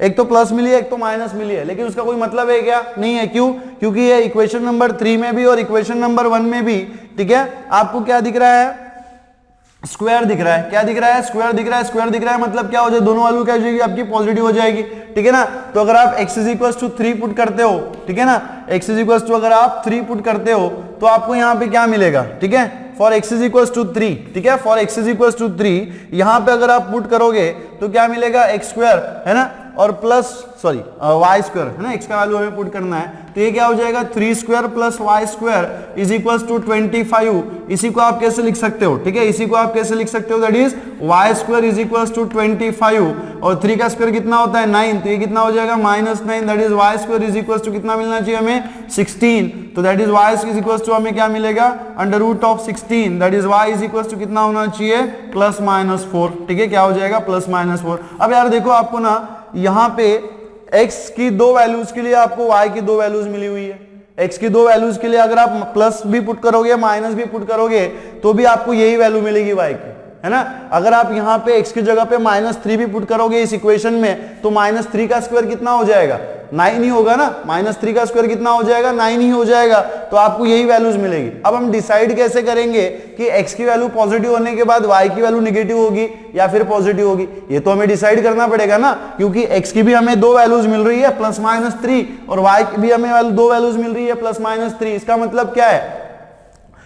एक तो प्लस मिली है एक तो माइनस मिली है, लेकिन उसका कोई मतलब है क्या, नहीं है। क्यों, क्योंकि ये इक्वेशन नंबर 3 में भी और इक्वेशन नंबर 1 में भी, ठीक है, आपको क्या दिख रहा है, स्क्वायर दिख रहा है। क्या दिख रहा है, स्क्वायर दिख रहा है। स्क्वायर दिख रहा है मतलब क्या हो जाए, दोनों वैल्यू क्या हो जाएगी आपकी पॉजिटिव हो जाएगी, ठीक है ना। तो अगर आप x is equals to 3 put करते हो, ठीक है ना, x इज इक्वल्स टू अगर आप 3 पुट करते हो तो आपको यहाँ पे क्या मिलेगा, ठीक है, for x is equals to 3, ठीक है, for x is equals to 3 यहाँ पे अगर आप पुट करोगे तो क्या मिलेगा x स्क्वायर, है ना, और प्लस वाई स्क्वायर, है ना, x का वैल्यू हमें पुट करना है, तो ये क्या हो जाएगा 3 square plus y square is equals to 25। इसी को आप कैसे लिख सकते हो, ठीक है, इसी को आप कैसे लिख सकते हो that is y square is equals to 25 और 3 का स्क्वायर कितना होता है 9, तो ये कितना हो जाएगा -9, that is y square is equals to कितना मिलना चाहिए हमें 16, तो that is y is equals to हमें क्या मिलेगा √16, that is y is equals to कितना होना चाहिए +-4, ठीक है, क्या हो जाएगा +-4। अब यार देखो आपको ना यहाँ पे x की दो वैल्यूज के लिए आपको y की दो वैल्यूज मिली हुई है। x की दो वैल्यूज के लिए अगर आप प्लस भी पुट करोगे माइनस भी पुट करोगे तो भी आपको यही वैल्यू मिलेगी y की, है ना। अगर आप यहाँ पे x की जगह पे -3 भी पुट करोगे इस इक्वेशन में तो -3 का स्क्वायर कितना हो जाएगा 9 ही होगा ना, -3 का स्क्वायर कितना हो जाएगा 9 ही हो जाएगा, तो आपको यही वैल्यूज मिलेगी। अब हम डिसाइड कैसे करेंगे कि x की वैल्यू पॉजिटिव होने के बाद y की वैल्यू नेगेटिव होगी या फिर पॉजिटिव होगी, ये तो हमें डिसाइड करना पड़ेगा ना, क्योंकि x की भी हमें दो वैल्यूज मिल रही है +-3 और y की भी हमें दो वैल्यूज मिल रही है +-3। इसका मतलब क्या है,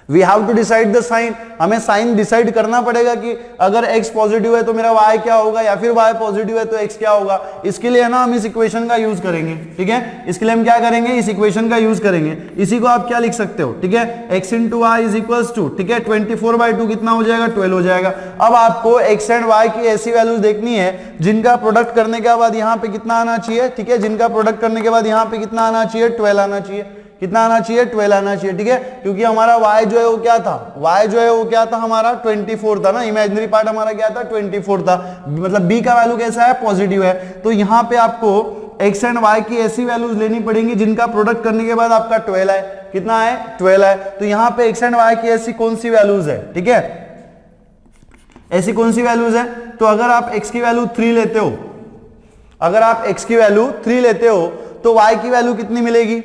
we have to decide the sign, हमें साइन डिसाइड करना पड़ेगा कि अगर x पॉजिटिव है तो मेरा y क्या होगा या फिर y पॉजिटिव है तो x क्या होगा। इसके लिए ना हम इस इक्वेशन का यूज करेंगे, ठीक है, इसके लिए हम क्या करेंगे, इस इक्वेशन का यूज करेंगे। इसी को आप क्या लिख सकते हो, ठीक है, x into y is equals to, ठीक है, 24/2 कितना हो जाएगा 12 हो जाएगा। अब आपको x एंड y की ऐसी वैल्यूज देखनी है जिनका प्रोडक्ट करने के बाद यहाँ पे कितना आना चाहिए, ठीक है, जिनका प्रोडक्ट करने के बाद यहाँ पे कितना आना चाहिए 12 आना चाहिए, कितना आना चाहिए 12 आना चाहिए, ठीक है, क्योंकि हमारा y जो है वो क्या था, y जो है वो क्या था हमारा 24 था ना, इमेजिनरी पार्ट हमारा क्या था 24 था, मतलब b का वैल्यू कैसा है पॉजिटिव है। तो यहाँ पे आपको x एंड y की ऐसी वैल्यूज लेनी पड़ेंगी जिनका प्रोडक्ट करने के बाद आपका 12 है, कितना है 12 है। तो यहाँ पे x एंड y की ऐसी कौन सी वैल्यूज है, ठीक है, ऐसी कौन सी वैल्यूज है, तो अगर आप x की वैल्यू 3 लेते हो, अगर आप x की वैल्यू 3 लेते हो तो y की वैल्यू कितनी मिलेगी,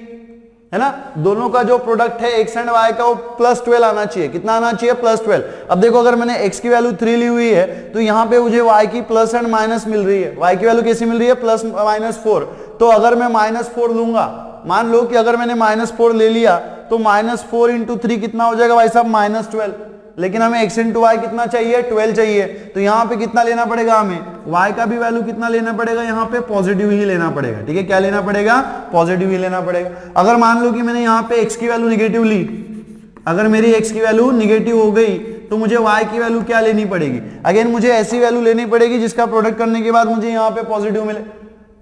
है ना, दोनों का जो प्रोडक्ट है x एंड y का वो +12 आना चाहिए, कितना आना चाहिए +12। अब देखो अगर मैंने x की वैल्यू 3 ली हुई है तो यहाँ पे मुझे y की प्लस एंड माइनस मिल रही है, y की वैल्यू कैसी मिल रही है +-4, तो अगर मैं -4 लूंगा, मान लो कि अगर मैंने -4 ले लिया तो -4 इंटू 3 कितना हो जाएगा भाई साहब -12, लेकिन हमें x इंटू वाई कितना चाहिए 12 चाहिए, तो यहाँ पे कितना लेना पड़ेगा हमें, y का भी वैल्यू कितना लेना पड़ेगा, यहाँ पे पॉजिटिव ही लेना पड़ेगा, ठीक है, क्या लेना पड़ेगा पॉजिटिव ही लेना पड़ेगा। अगर मान लो कि मैंने यहाँ पे x की वैल्यू निगेटिव ली, अगर मेरी x की वैल्यू निगेटिव हो गई तो मुझे y की वैल्यू क्या लेनी पड़ेगी, अगेन मुझे ऐसी वैल्यू लेनी पड़ेगी जिसका प्रोडक्ट करने के बाद मुझे यहाँ पे पॉजिटिव मिले।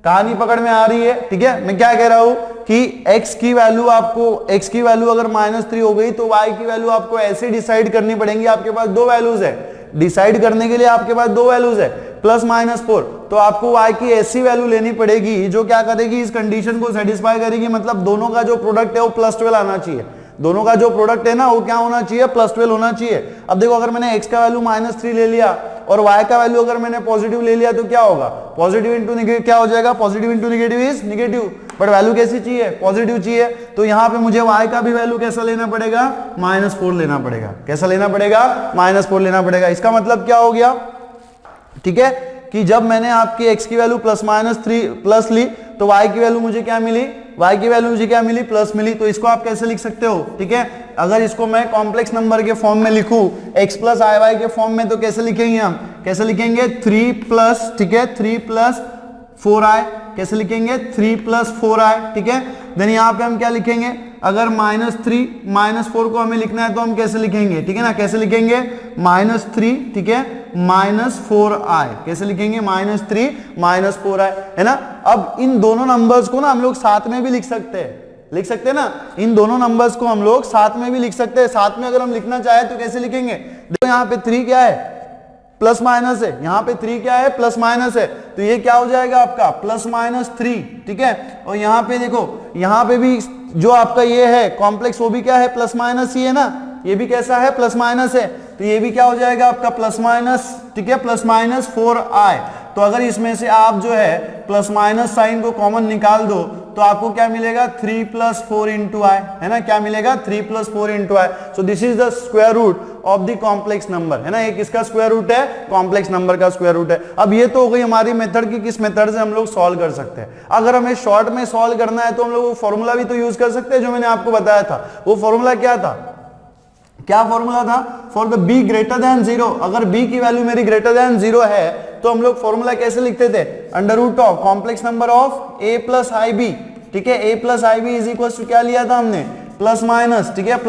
कहानी पकड़ में आ रही है, ठीक है, मैं क्या कह रहा हूं कि x की वैल्यू आपको, x की वैल्यू अगर -3 हो गई तो y की वैल्यू आपको ऐसे डिसाइड करनी पड़ेंगी, आपके पास दो वैल्यूज है, डिसाइड करने के लिए आपके पास दो वैल्यूज है +-4, तो आपको y की ऐसी वैल्यू लेनी पड़ेगी जो क्या करेगी, इस कंडीशन को सेटिस्फाई करेगी, मतलब दोनों का जो प्रोडक्ट है वो +12 आना चाहिए, दोनों का जो प्रोडक्ट है ना वो क्या होना चाहिए +12 होना चाहिए। अब देखो अगर मैंने x का वैल्यू -3 ले लिया और y का वैल्यू अगर मैंने पॉजिटिव ले लिया तो क्या होगा, पॉजिटिव इंटू नेगेटिव क्या हो जाएगा, positive into negative is negative, but value कैसी चाहिए, पॉजिटिव चाहिए। तो यहाँ पे मुझे y का भी वैल्यू कैसा लेना पड़ेगा, -4 लेना पड़ेगा। कैसा लेना पड़ेगा, -4 लेना पड़ेगा। इसका मतलब क्या हो गया, ठीक है, कि जब मैंने आपकी x की वैल्यू +-3 प्लस ली तो y की वैल्यू मुझे क्या मिली, y की वैल्यू मुझे क्या मिली, प्लस मिली। तो इसको आप कैसे लिख सकते हो, ठीक है, अगर इसको मैं कॉम्प्लेक्स नंबर के फॉर्म में लिखूं x + iy के फॉर्म में तो कैसे लिखेंगे हम, कैसे लिखेंगे 3+, ठीक है, 3+4i, कैसे लिखेंगे 3+4i, ठीक है। देन यहाँ पे हम क्या लिखेंगे, अगर -3 -4 को हमें लिखना है तो हम कैसे लिखेंगे, ठीक है ना, कैसे लिखेंगे -3, ठीक है, -4i, कैसे लिखेंगे -3 -4i, है ना। अब इन दोनों नंबर्स को ना हम लोग साथ में भी लिख सकते हैं ना, इन दोनों नंबर्स को हम लोग साथ में भी लिख सकते हैं। साथ में अगर हम लिखना चाहे तो कैसे लिखेंगे, देखो यहाँ पे 3 क्या है, प्लस माइनस है, यहाँ पे 3 क्या है, प्लस माइनस है, तो ये क्या हो जाएगा आपका +-3, ठीक है। और यहाँ पे देखो, यहाँ पे भी जो आपका ये है कॉम्प्लेक्स वो भी क्या है, प्लस माइनस ही है ना, ये भी कैसा है, प्लस माइनस है, तो ये भी क्या हो जाएगा आपका +-, ठीक है, +-4i। तो अगर इसमें से आप जो है प्लस माइनस साइन को कॉमन निकाल दो तो आपको क्या मिलेगा, 3 + 4 × i, है ना, क्या मिलेगा 3 + 4 × i। So this is the square root of the complex number, है ना, ये किसका स्क्वायर रूट है, कॉम्प्लेक्स नंबर का स्क्वायर रूट है। अब ये तो हो गई हमारी मेथड की किस मेथड से हम लोग सॉल्व कर सकते हैं। अगर हमें शॉर्ट में सॉल्व करना है तो हम लोग वो फॉर्मूला भी तो यूज कर सकते हैं जो मैंने आपको बताया था। वो फॉर्मूला क्या था, क्या फॉर्मूला था, फॉर द b > 0, अगर b की वैल्यू मेरी > 0 है तो हम लोग फॉर्मूला कैसे लिखते थे, √ complex number of a + ib, ठीक है, a + ib is equal to क्या लिया था हमने, प्लस माइनस, ठीक है, +-, √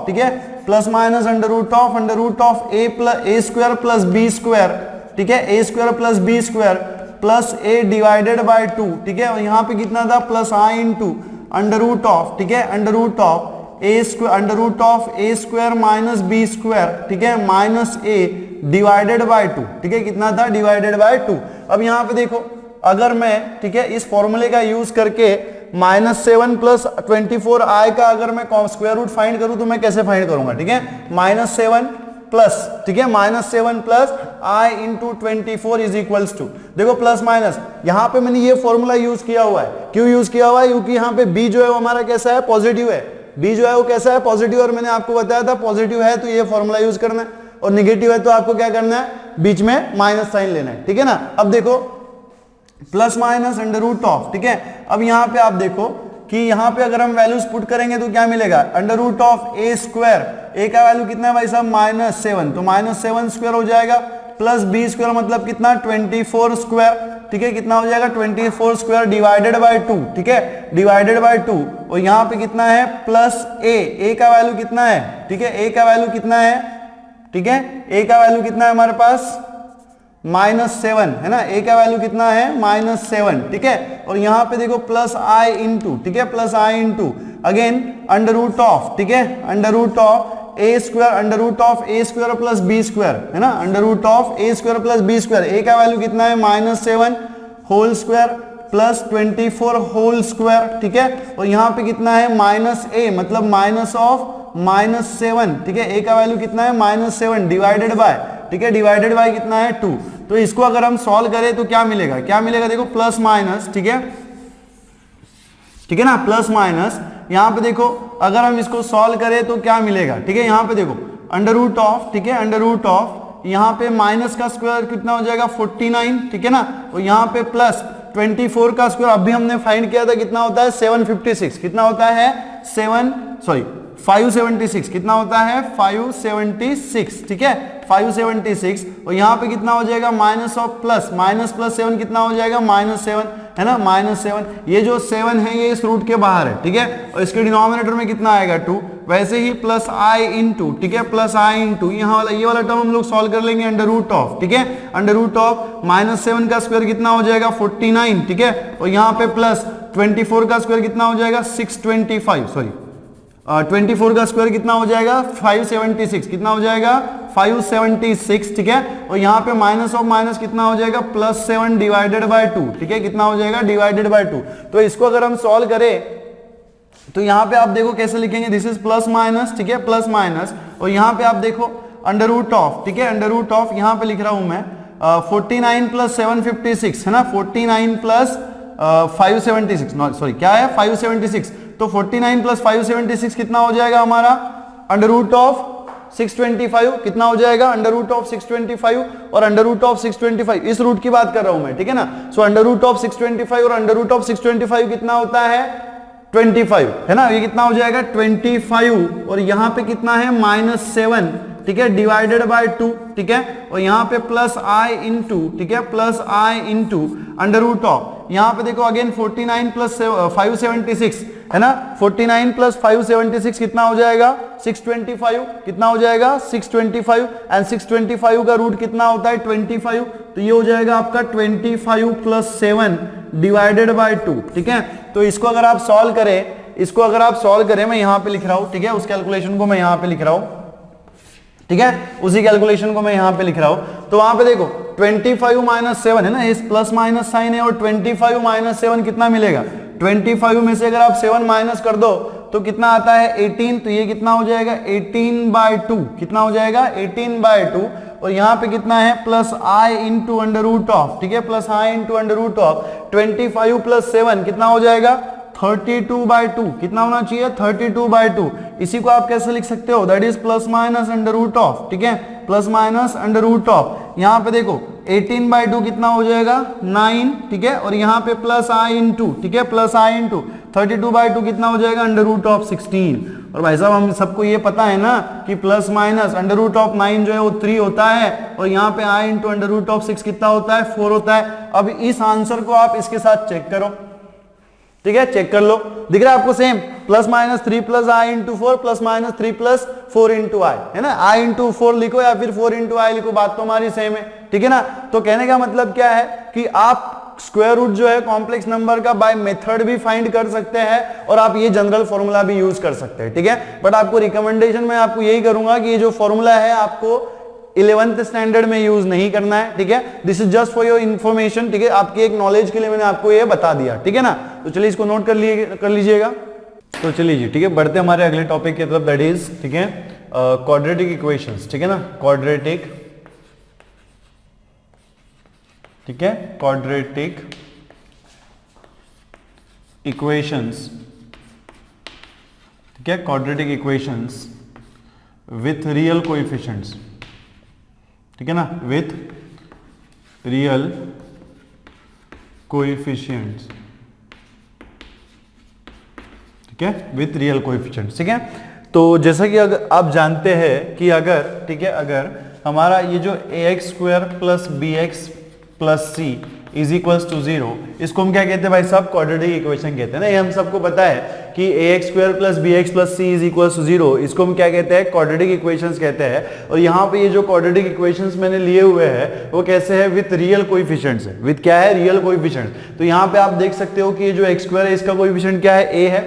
ठीक है, +-, √ a² + b², ठीक है, a² + b² plus a divided by 2, ठीक है, और यहाँ पे कितना था, +i × √ ठीक है, √ a² - b², ठीक है, -a डिवाइडेड बाय 2, ठीक है, कितना था, डिवाइडेड बाय 2। अब यहाँ पे देखो, अगर मैं, ठीक है, इस फॉर्मूले का यूज करके -7 + 24i का अगर मैं स्क्वायर रूट फाइंड करूं तो मैं कैसे फाइंड करूंगा, ठीक है, -7 प्लस, ठीक है, -7 + i × 24 इज इक्वल्स टू, देखो प्लस माइनस, यहाँ पे मैंने ये फॉर्मूला यूज किया हुआ है, क्यों यूज किया हुआ है, क्योंकि यहाँ पे b जो है वो हमारा कैसा है, पॉजिटिव है, b जो है वो कैसा है, पॉजिटिव, और मैंने आपको बताया था पॉजिटिव है तो ये फॉर्मूला यूज करना है, और नेगेटिव है तो आपको क्या करना है, बीच में माइनस साइन लेना है, ठीक है ना। अब देखो +- √ ठीक है, अब यहाँ पे आप देखो कि यहाँ पे अगर हम वैल्यूज पुट करेंगे तो क्या मिलेगा, √a², a का वैल्यू कितना है भाई साहब, -7, तो -7² हो जाएगा, प्लस b² मतलब कितना, 24², ठीक है, कितना हो जाएगा 24² डिवाइडेड बाय 2, ठीक है, डिवाइडेड बाय 2, और यहाँ पे कितना है, प्लस a का वैल्यू कितना है, ठीक है, a का वैल्यू कितना है, ठीक है, a का वैल्यू कितना है हमारे पास, -7, है ना, a का वैल्यू कितना है, -7, ठीक है, और यहाँ पे देखो +i × ठीक है, +i × अगेन √ ठीक है, √a² + b², है ना, √a² + b², a का वैल्यू कितना है, -7 होल स्क्वायर प्लस 24 ठीक है, और यहाँ पे कितना है, -a मतलब -7, ठीक है, a का वैल्यू कितना है, -7 डिवाइडेड बाय, ठीक है, डिवाइडेड बाय कितना है 2। तो इसको अगर हम सॉल्व करें तो क्या मिलेगा, क्या मिलेगा, देखो प्लस माइनस, ठीक है, ठीक है ना, प्लस माइनस, यहाँ पे देखो अगर हम इसको सॉल्व करें तो क्या मिलेगा, ठीक है, यहाँ पे देखो √, ठीक है, √, यहाँ पे माइनस का स्क्वायर कितना हो जाएगा 49, ठीक है ना, और यहाँ पे प्लस 24 का स्क्वायर अभी हमने फाइंड किया था कितना होता है 756, कितना होता है 576, कितना होता है 576, ठीक है 576, और यहाँ पे कितना हो जाएगा -+7 कितना हो जाएगा -7, है ना, -7, ये जो 7 है ये इस रूट के बाहर है, ठीक है, और इसके डिनोमिनेटर में कितना आएगा 2, वैसे ही +i × ठीक है, +i × यहाँ वाला ये वाला टर्म हम लोग सॉल्व कर लेंगे √, ठीक है, √-7 का स्क्वायर कितना हो जाएगा 49, ठीक है, और यहाँ पे प्लस 24 का स्क्वायर कितना हो जाएगा 24 का स्क्वायर कितना हो जाएगा 576, कितना हो जाएगा 576, ठीक है, और यहाँ पे माइनस ऑफ माइनस कितना हो जाएगा +7 डिवाइडेड बाय 2, ठीक है, कितना हो जाएगा डिवाइडेड बाय 2। तो इसको अगर हम सॉल्व करें तो यहाँ पे आप देखो कैसे लिखेंगे, दिस इज प्लस माइनस, ठीक है, प्लस माइनस, और यहाँ पे आप देखो अंडर रूट ऑफ, ठीक है, अंडर रूट ऑफ यहां पे लिख रहा हूं मैं 49 प्लस 756 है ना, 49 प्लस 576, सॉरी क्या है 576, तो 49 प्लस 576 कितना हो जाएगा हमारा अंडर रूट ऑफ 625, कितना हो जाएगा अंडर रूट ऑफ 625, और अंडर रूट ऑफ 625 इस रूट की बात कर रहा हूं मैं, ठीक है ना। सो अंडर रूट ऑफ 625 और अंडर रूट ऑफ 625 कितना होता है 25 है ना, ये कितना हो जाएगा 25, और यहां पे कितना है -7, ठीक है, डिवाइडेड बाय 2, ठीक है, और यहां पे प्लस आई इंटू, ठीक है, plus i into under root of, यहां पे देखो अगेन 49 प्लस 576 है ना, 49 प्लस 576 कितना हो जाएगा 625, कितना हो जाएगा 625, एंड 625 का रूट कितना होता है 25, तो ये हो जाएगा आपका 25 प्लस 7 डिवाइडेड बाय 2, ठीक है। तो इसको अगर आप सॉल्व करें, इसको अगर आप सॉल्व करें, मैं यहां पे लिख रहा हूं, ठीक है, उस कैलकुलेशन को मैं यहां पे लिख रहा हूं, ठीक है, उसी कैलकुलेशन को मैं यहां पे लिख रहा हूं। तो वहां पे देखो 25 माइनस 7 है ना, इस प्लस माइनस साइन है, और 25 माइनस 7 कितना मिलेगा 25 में से अगर आप 7 माइनस कर दो तो कितना आता है 18, तो ये कितना हो जाएगा 18/2, कितना हो जाएगा 18/2, और यहां पे कितना है plus i into under root of, ठीक है, plus i into under root of 25 plus 7 कितना हो जाएगा 32/2, कितना होना चाहिए 32/2। इसी को आप कैसे लिख सकते हो, that is plus minus under root of, ठीक है, plus minus under root of, यहां पे देखो 18/2 कितना हो जाएगा 9, ठीक है, और यहां पे प्लस आई इंटू, ठीक है, प्लस आई इंटू 32/2 कितना हो जाएगा अंडर रूट ऑफ 16। और भाई साहब हम सबको ये पता है ना कि plus minus under root of 9 जो है वो 3 होता है, और यहाँ पे आई इंटू अंडर रूट ऑफ 6 कितना होता है 4 होता है। अब इस आंसर को आप इसके साथ चेक करो, ठीक है, चेक कर लो, दिख रहा है आपको same, plus minus 3 plus i into 4 plus minus 3 plus 4 into i, है ना, आई इंटू 4 लिखो या फिर 4 इंटू आई लिखो, बात तो हमारी सेम है, ठीक है ना। तो कहने का मतलब क्या है कि आप स्क्वायर रूट जो है कॉम्प्लेक्स नंबर का बाय मेथड भी फाइंड कर सकते हैं, और आप ये जनरल फॉर्मूला भी यूज कर सकते हैं, ठीक है। बट आपको रिकमेंडेशन में आपको यही करूंगा कि ये जो फॉर्मूला है आपको 11th स्टैंडर्ड में यूज नहीं करना है, ठीक है, this is just for your information, ठीक है, आपकी एक नॉलेज के लिए मैंने आपको ये बता दिया, ठीक है ना। तो चलिए इसको नोट कर लीजिएगा। तो चलिए जी, ठीक है, बढ़ते हमारे अगले टॉपिक की तरफ, दैट इज, ठीक है, क्वाड्रेटिक इक्वेशंस, ठीक है ना, क्वाड्रेटिक, ठीक है, क्वाड्रेटिक इक्वेशंस, ठीक है, quadratic equations with real coefficients, ठीक है ना, विथ रियल कोएफिशिएंट्स, ठीक है, विथ रियल कोएफिशिएंट्स, ठीक है। तो जैसा कि अगर आप जानते हैं कि अगर, ठीक है, अगर हमारा ये जो ax² plus bx plus c is equals to 0, इसको हम क्या कहते हैं भाई साहब क्वाड्रेटिक इक्वेशन कहते हैं ना, ये हम सबको पता है कि ax² plus bx plus c is equals to 0, इसको हम क्या कहते हैं क्वाड्रेटिक इक्वेशंस कहते हैं। और यहाँ पे ये जो क्वाड्रेटिक इक्वेशंस मैंने लिए हुए हैं वो कैसे है, विथ रियल कोएफिशिएंट्स है, विथ क्या है रियल कोएफिशिएंट्स। तो यहाँ पे आप देख सकते हो कि ये जो x² है इसका कोएफिशिएंट क्या है a है,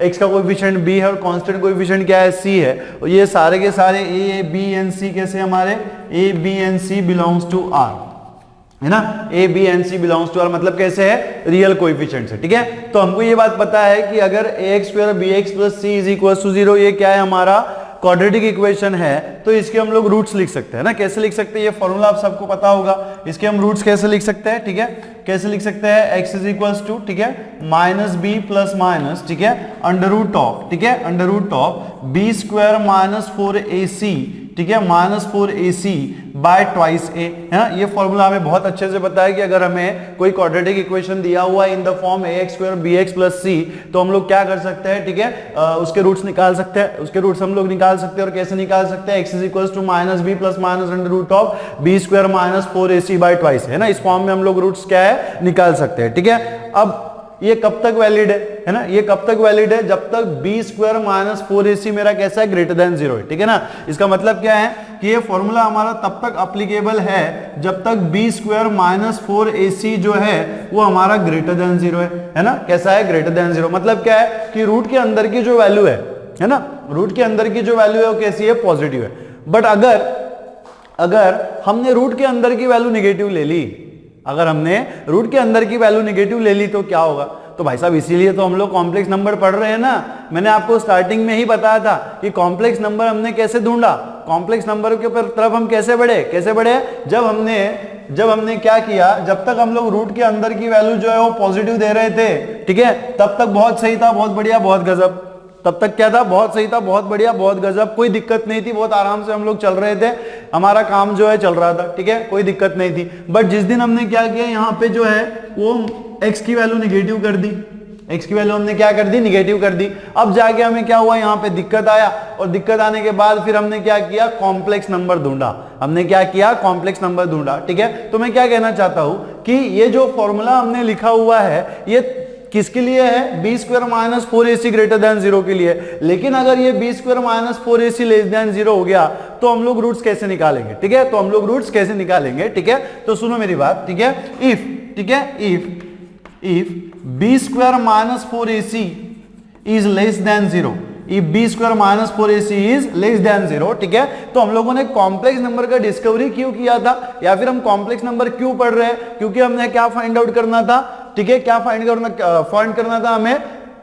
x का कोएफिशिएंट b है, और कांस्टेंट कोएफिशिएंट क्या है c है, और ये सारे के सारे a b एंड c कैसे हमारे a b and c belongs to r, है ना, a b and c belongs to r, मतलब कैसे है रियल कोएफिशिएंट्स है, ठीक है। तो हमको ये बात पता है कि अगर ax² bx plus c is equal to 0 ये क्या है हमारा क्वाड्रेटिक इक्वेशन है, तो इसके हम लोग रूट्स लिख सकते हैं ना, कैसे लिख सकते हैं, ये फॉर्मूला आप सबको पता होगा, इसके हम रूट्स कैसे लिख सकते हैं, ठीक है, कैसे लिख सकते हैं, x इज इक्वल्स टू, ठीक है, माइनस बी प्लस माइनस, ठीक है, अंडर रूट ऑफ, ठीक है, under root of b² minus 4ac, ठीक है, minus 4ac by twice a, है ना। ये फॉर्मूला हमें बहुत अच्छे से पता है कि अगर हमें कोई क्वाड्रेटिक इक्वेशन दिया हुआ है in the form ax² bx plus c, तो हम लोग क्या कर सकते हैं, ठीक है, उसके रूट्स निकाल सकते हैं, उसके रूट्स हम लोग निकाल सकते हैं। और कैसे निकाल सकते हैं, x is equals to minus B plus minus under root of b² minus 4ac by twice, है ना, इस फॉर्म में हम लोग रूट्स क्या है निकाल सकते हैं, ठीक है। अब ये कब तक वैलिड है ना, ये कब तक वैलिड है, जब तक b² माइनस 4ac मेरा कैसा है ग्रेटर देन 0 है, ठीक है ना। इसका मतलब क्या है कि ये फॉर्मूला हमारा तब तक अप्लीकेबल है जब तक b² माइनस 4ac जो है वो हमारा ग्रेटर देन 0 है ना, कैसा है ग्रेटर देन 0, मतलब क्या है कि रूट के अंदर की जो वैल्यू है ना, रूट के अंदर की जो वैल्यू है वो कैसी है पॉजिटिव है। बट अगर हमने रूट के अंदर की वैल्यू निगेटिव ले ली, अगर हमने रूट के अंदर की वैल्यू नेगेटिव ले ली तो क्या होगा, तो भाई साहब इसीलिए तो हम लोग कॉम्प्लेक्स नंबर पढ़ रहे हैं ना। मैंने आपको स्टार्टिंग में ही बताया था कि कॉम्प्लेक्स नंबर हमने कैसे ढूंढा, कॉम्प्लेक्स नंबर के ऊपर तरफ हम कैसे बढ़े, जब हमने क्या किया, जब तक हम लोग रूट के अंदर की वैल्यू जो है वो पॉजिटिव दे रहे थे, ठीक है, तब तक बहुत सही था, बहुत बढ़िया, बहुत गजब। तब तक क्या था, बहुत सही था, बहुत बढ़िया, बहुत गजब, कोई दिक्कत नहीं थी, बहुत आराम से हम लोग चल रहे थे, हमारा काम जो है चल रहा था, ठीक है, कोई दिक्कत नहीं थी। बट जिस दिन हमने क्या किया, यहाँ पे जो है वो x की वैल्यू निगेटिव कर दी, x की वैल्यू हमने क्या कर दी, निगेटिव कर दी। अब जाके हमें क्या हुआ, यहाँ पे दिक्कत आया, और दिक्कत आने के बाद फिर हमने क्या किया, कॉम्प्लेक्स नंबर ढूंढा, हमने क्या किया, कॉम्प्लेक्स नंबर ढूंढा, ठीक है। तो मैं क्या कहना चाहता हूं कि ये जो फॉर्मूला हमने लिखा हुआ है ये किसके लिए है, B square minus 4ac greater than 0 के लिए। लेकिन अगर ये B square minus 4ac less than 0 हो गया तो हम लोग रूट्स कैसे निकालेंगे, ठीक है, तो हम लोग रूट्स कैसे निकालेंगे, ठीक है। तो सुनो मेरी बात, ठीक है, इफ, ठीक है, if B square minus 4ac is less than 0, if B square minus 4ac is less than 0, ठीक है। तो हम लोगों ने कॉम्प्लेक्स नंबर का डिस्कवरी क्यों किया था, या फिर हम कॉम्प्लेक्स नंबर क्यों पढ़ रहे हैं, क्योंकि हमने क्या फाइंड आउट करना था, ठीक है, क्या फाइंड करना था हमें,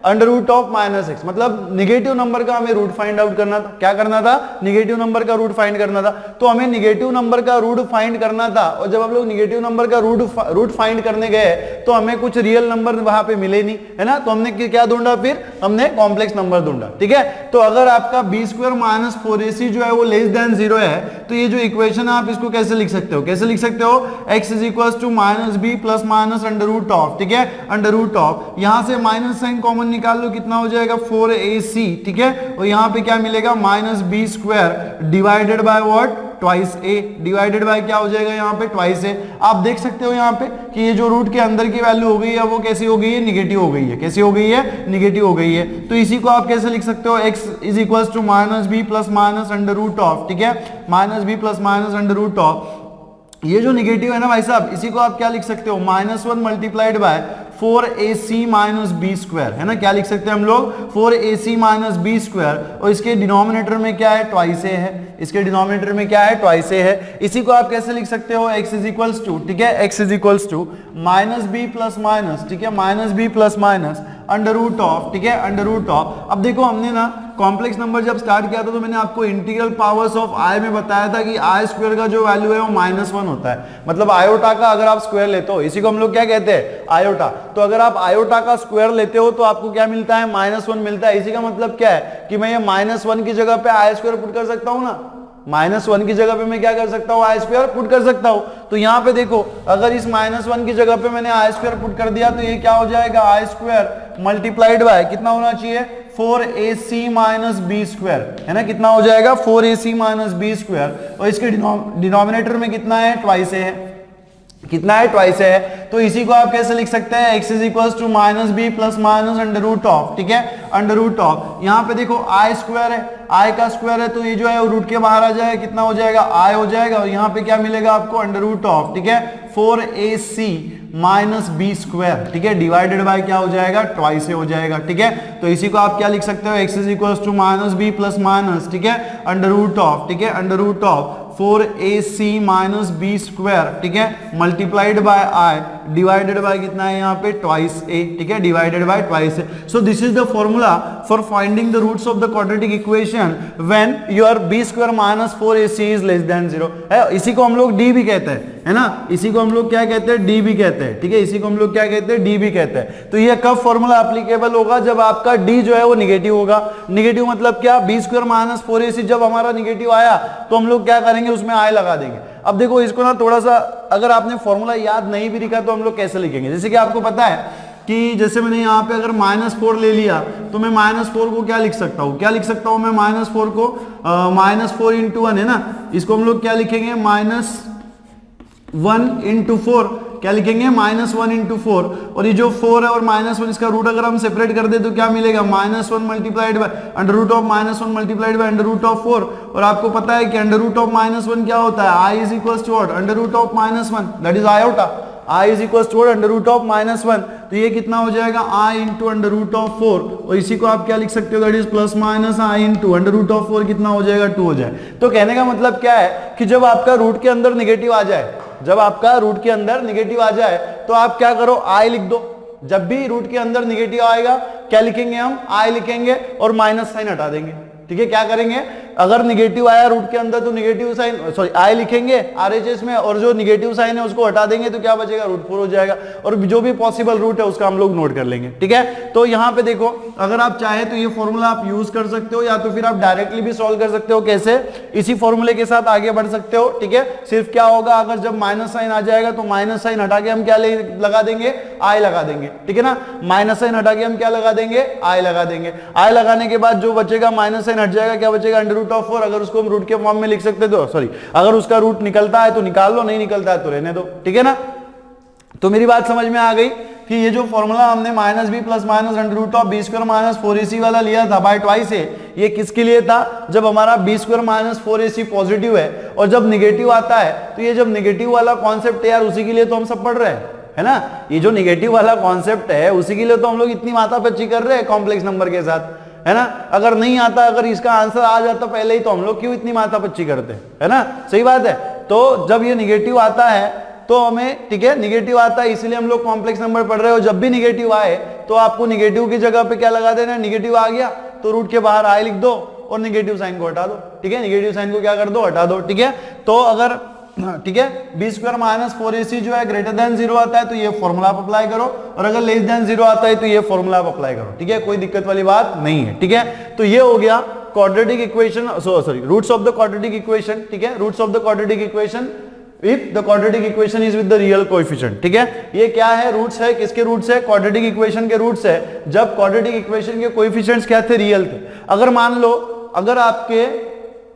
under root of minus X, मतलब निगेटिव नंबर का हमें रूट फाइंड आउट करना था। क्या करना था, निगेटिव नंबर का रूट फाइंड करना था। तो हमें निगेटिव नंबर का रूट फाइंड करना था, और जब हम लोग निगेटिव नंबर का रूट फाइंड करने गए तो हमें कुछ रियल नंबर वहां पे मिले नहीं, है ना। तो हमने क्या ढूंढा, फिर हमने कॉम्प्लेक्स नंबर ढूंढा, ठीक है। तो अगर आपका बी स्क्वायर माइनस 4ac जो है वो लेस देन 0 है, तो ये जो इक्वेशन है आप इसको कैसे लिख सकते हो, कैसे लिख सकते हो, x is equal to minus B plus minus under root of, ठीक है, अंडर रूट ऑफ, यहां से माइनस साइन कॉमन निकाल लो, कितना हो जाएगा 4ac, ठीक है, और यहां पे क्या मिलेगा, minus B square divided by what, twice A, divided by क्या हो जाएगा यहाँ पे, ट्वाइस ए। आप देख सकते हो यहाँ पे कि ये जो रूट के अंदर की वैल्यू हो गई है वो कैसी हो गई है, निगेटिव हो गई है, कैसी हो गई है, निगेटिव हो गई है। तो इसी को आप कैसे लिख सकते हो, x is equal to minus B plus minus under root of, ठीक है, minus B plus minus under root of, ये जो निगेटिव है ना भाई साहब, इसी को आप क्या लिख सकते हो, -1 multiplied by 4ac minus B square, है ना, क्या लिख सकते हैं हम लोग, 4ac माइनस बी स्क्वायर, और इसके डिनोमिनेटर में क्या है, ट्वाइस ए है, इसके डिनोमिनेटर में क्या है, ट्वाइस ए है। इसी को आप कैसे लिख सकते हो, x इज इक्वल्स टू, ठीक है, x is equals to minus B plus minus, ठीक है, minus B plus minus under root of, ठीक है, अंडर रूट ऑफ। अब देखो हमने ना कॉम्प्लेक्स नंबर जब स्टार्ट किया था तो मैंने आपको इंटीग्रल पावर्स ऑफ आई में बताया था कि आई स्क्वायर का जो वैल्यू है वो -1 होता है, मतलब आयोटा का अगर आप स्क्वायर लेते हो, इसी को हम लोग क्या कहते हैं, आयोटा। तो अगर आप आयोटा का स्क्वायर लेते हो तो आपको क्या मिलता है, -1 मिलता है। इसी का मतलब क्या है कि मैं ये -1 की जगह पे आई स्क्वायर पुट कर सकता हूं ना, -1 की जगह पे मैं क्या कर सकता हूँ, आई स्क्वायर पुट कर सकता हूँ। तो यहाँ पे देखो अगर इस -1 की जगह पे मैंने आई स्क्वायर पुट कर दिया तो ये क्या हो जाएगा, आई स्क्वायर मल्टीप्लाइड बाय कितना होना चाहिए, 4ac माइनस बी स्क्वायर, है ना, कितना हो जाएगा 4ac माइनस बी स्क्वायर, और इसके डिनोमिनेटर में कितना है, ट्वाइस ए है, कितना है, ट्वाइस है। तो इसी को आप कैसे लिख सकते हैं, x is equal to minus B plus minus under root of, ठीक है, अंडर रूट ऑफ। यहाँ पे देखो आई स्क्वायर है, आई का स्क्वायर है तो ये जो है वो रूट के बाहर आ जाएगा, कितना हो जाएगा, आई हो जाएगा, और यहाँ पे क्या मिलेगा आपको, अंडर रूट ऑफ, ठीक है, 4ac माइनस बी स्क्वायर, ठीक है, डिवाइडेड बाय क्या हो जाएगा, ट्वाइस हो जाएगा, ठीक है। तो इसी को आप क्या लिख सकते हो, x is equal to minus B plus minus, ठीक है, अंडर रूट ऑफ, ठीक है, under root of 4ac minus B square, ठीक है, multiplied by I divided by कितना है यहाँ पे, ट्वाइस ए, ठीक है, divided by twice A. So this is the formula for finding the roots of the quadratic equation when your B square minus 4ac is less than 0 है। इसी को हम लोग डी भी कहते हैं, है ना, इसी को हम लोग क्या कहते हैं, डी भी कहते हैं, ठीक है, इसी को हम लोग क्या कहते हैं, डी भी कहते हैं। तो ये कब फॉर्मूला एप्लीकेबल होगा, जब आपका डी जो है वो निगेटिव होगा। निगेटिव मतलब क्या, बी स्क्वायर माइनस 4ac जब हमारा निगेटिव आया तो हम लोग क्या करेंगे, उसमें आई लगा देंगे। अब देखो इसको ना थोड़ा सा अगर आपने फॉर्मूला याद नहीं भी लिखा तो हम लोग कैसे लिखेंगे, जैसे कि आपको पता है कि जैसे मैंने यहाँ पे अगर -4 ले लिया तो मैं -4 को क्या लिख सकता हूँ, क्या लिख सकता हूँ मैं, -4 को -4 इंटू 1 है ना, इसको हम लोग क्या लिखेंगे, -1 इंटू 4, क्या लिखेंगे, -1 इंटू 4, और ये जो 4 है और -1 इसका रूट अगर हम सेपरेट कर दे तो क्या मिलेगा, -1 multiplied by under root of -1 multiplied by under root of 4। और आपको पता है कि अंडर रूट ऑफ -1 क्या होता है, i is equal to what, under root of -1, that is iota, i is equal to under root of -1। तो ये कितना हो जाएगा, i into under root of 4, और इसी को आप क्या लिख सकते हो, that is plus minus i into under root of 4 कितना हो जाएगा, 2 हो जाए। तो कहने का मतलब क्या है कि जब आपका रूट के अंदर निगेटिव आ जाए, जब आपका रूट के अंदर निगेटिव आ जाए तो आप क्या करो, i लिख दो। जब भी रूट के अंदर निगेटिव आएगा क्या लिखेंगे हम, i लिखेंगे और माइनस साइन हटा देंगे, ठीक है, क्या करेंगे, अगर निगेटिव आया रूट के अंदर तो निगेटिव साइन, सॉरी आई लिखेंगे आरएचएस में, और जो निगेटिव साइन है उसको हटा देंगे तो क्या बचेगा, रूट 4 हो जाएगा, और जो भी पॉसिबल रूट है उसका हम लोग नोट कर लेंगे। ठीक है, तो यहाँ पे देखो अगर आप चाहे तो ये फॉर्मूला आप यूज कर सकते हो, या तो फिर आप डायरेक्टली भी सॉल्व कर सकते हो। कैसे, इसी फॉर्मूले के साथ आगे बढ़ सकते हो। ठीक है, सिर्फ क्या होगा, अगर जब माइनस साइन आ जाएगा तो माइनस साइन हटा के हम क्या लगा देंगे, आई लगा देंगे। ठीक है ना, माइनस साइन हटा के हम क्या लगा देंगे, आई लगा देंगे। आई लगाने के बाद जो बचेगा, माइनस साइन हट जाएगा, क्या बचेगा, अंडर रूट ऑफ 4। अगर उसको हम रूट के फॉर्म में लिख सकते तो सॉरी, अगर उसका रूट निकलता है तो निकाल लो, नहीं निकलता है तो रहने दो। ठीक है ना, तो मेरी बात समझ में आ गई कि ये जो फॉर्मूला हमने minus B plus minus under root of B square minus 4ac वाला लिया था बाय ट्वाइस है, ये किसके लिए था, जब हमारा B square minus 4ac positive है, और जब निगेटिव आता है तो ये जब निगेटिव वाला कॉन्सेप्ट है यार, उसी के लिए तो हम सब पढ़ रहे हैं, है ना। ये जो निगेटिव वाला कॉन्सेप्ट है उसी के लिए तो हम लोग इतनी माथापच्ची कर रहे हैं कॉम्प्लेक्स नंबर के साथ, है ना। अगर नहीं आता, अगर इसका आंसर आ जाता पहले ही तो हम लोग क्यों इतनी माथापच्ची करते, है ना, सही बात है। तो जब ये निगेटिव आता है तो हमें, ठीक है, निगेटिव आता है इसलिए हम लोग कॉम्प्लेक्स नंबर पढ़ रहे हो। जब भी निगेटिव आए तो आपको निगेटिव की जगह पे क्या लगा देना, निगेटिव आ गया तो रूट के बाहर आई लिख दो और निगेटिव साइन को हटा दो। ठीक है, निगेटिव साइन को क्या कर दो, हटा दो। ठीक है, तो अगर, ठीक है, बी स्क्वायर माइनस 4ac जो है ग्रेटर देन 0 आता है तो ये फॉर्मूला आप अप्लाई करो, और अगर लेस देन 0 आता है तो ये फॉर्मूला आप अप्लाई करो। ठीक है, कोई दिक्कत वाली बात नहीं है। ठीक है, तो ये हो गया quadratic equation, sorry roots of the quadratic equation. ठीक है, roots of the quadratic equation if the quadratic equation is with the real coefficient। ठीक है, ये क्या है, रूट्स है, किसके रूट्स है, क्वाड्रेटिक इक्वेशन के रूट्स है, जब क्वाड्रेटिक इक्वेशन के कोएफिशिएंट्स क्या थे, रियल थे। अगर मान लो अगर आपके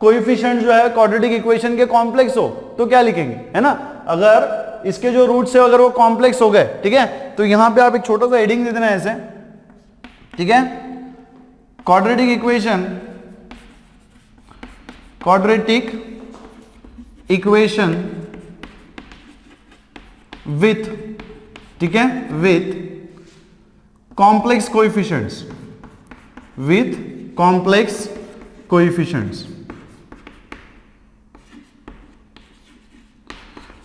कोएफिशिएंट जो है क्वाड्रेटिक इक्वेशन के कॉम्प्लेक्स हो तो क्या लिखेंगे, है ना। अगर इसके जो रूट्स है अगर वो कॉम्प्लेक्स हो गए, ठीक है, तो यहां पे आप एक छोटा सा हेडिंग दे देना ऐसे, ठीक है, quadratic equation, quadratic equation with, ठीक है, with complex coefficients, with complex coefficients.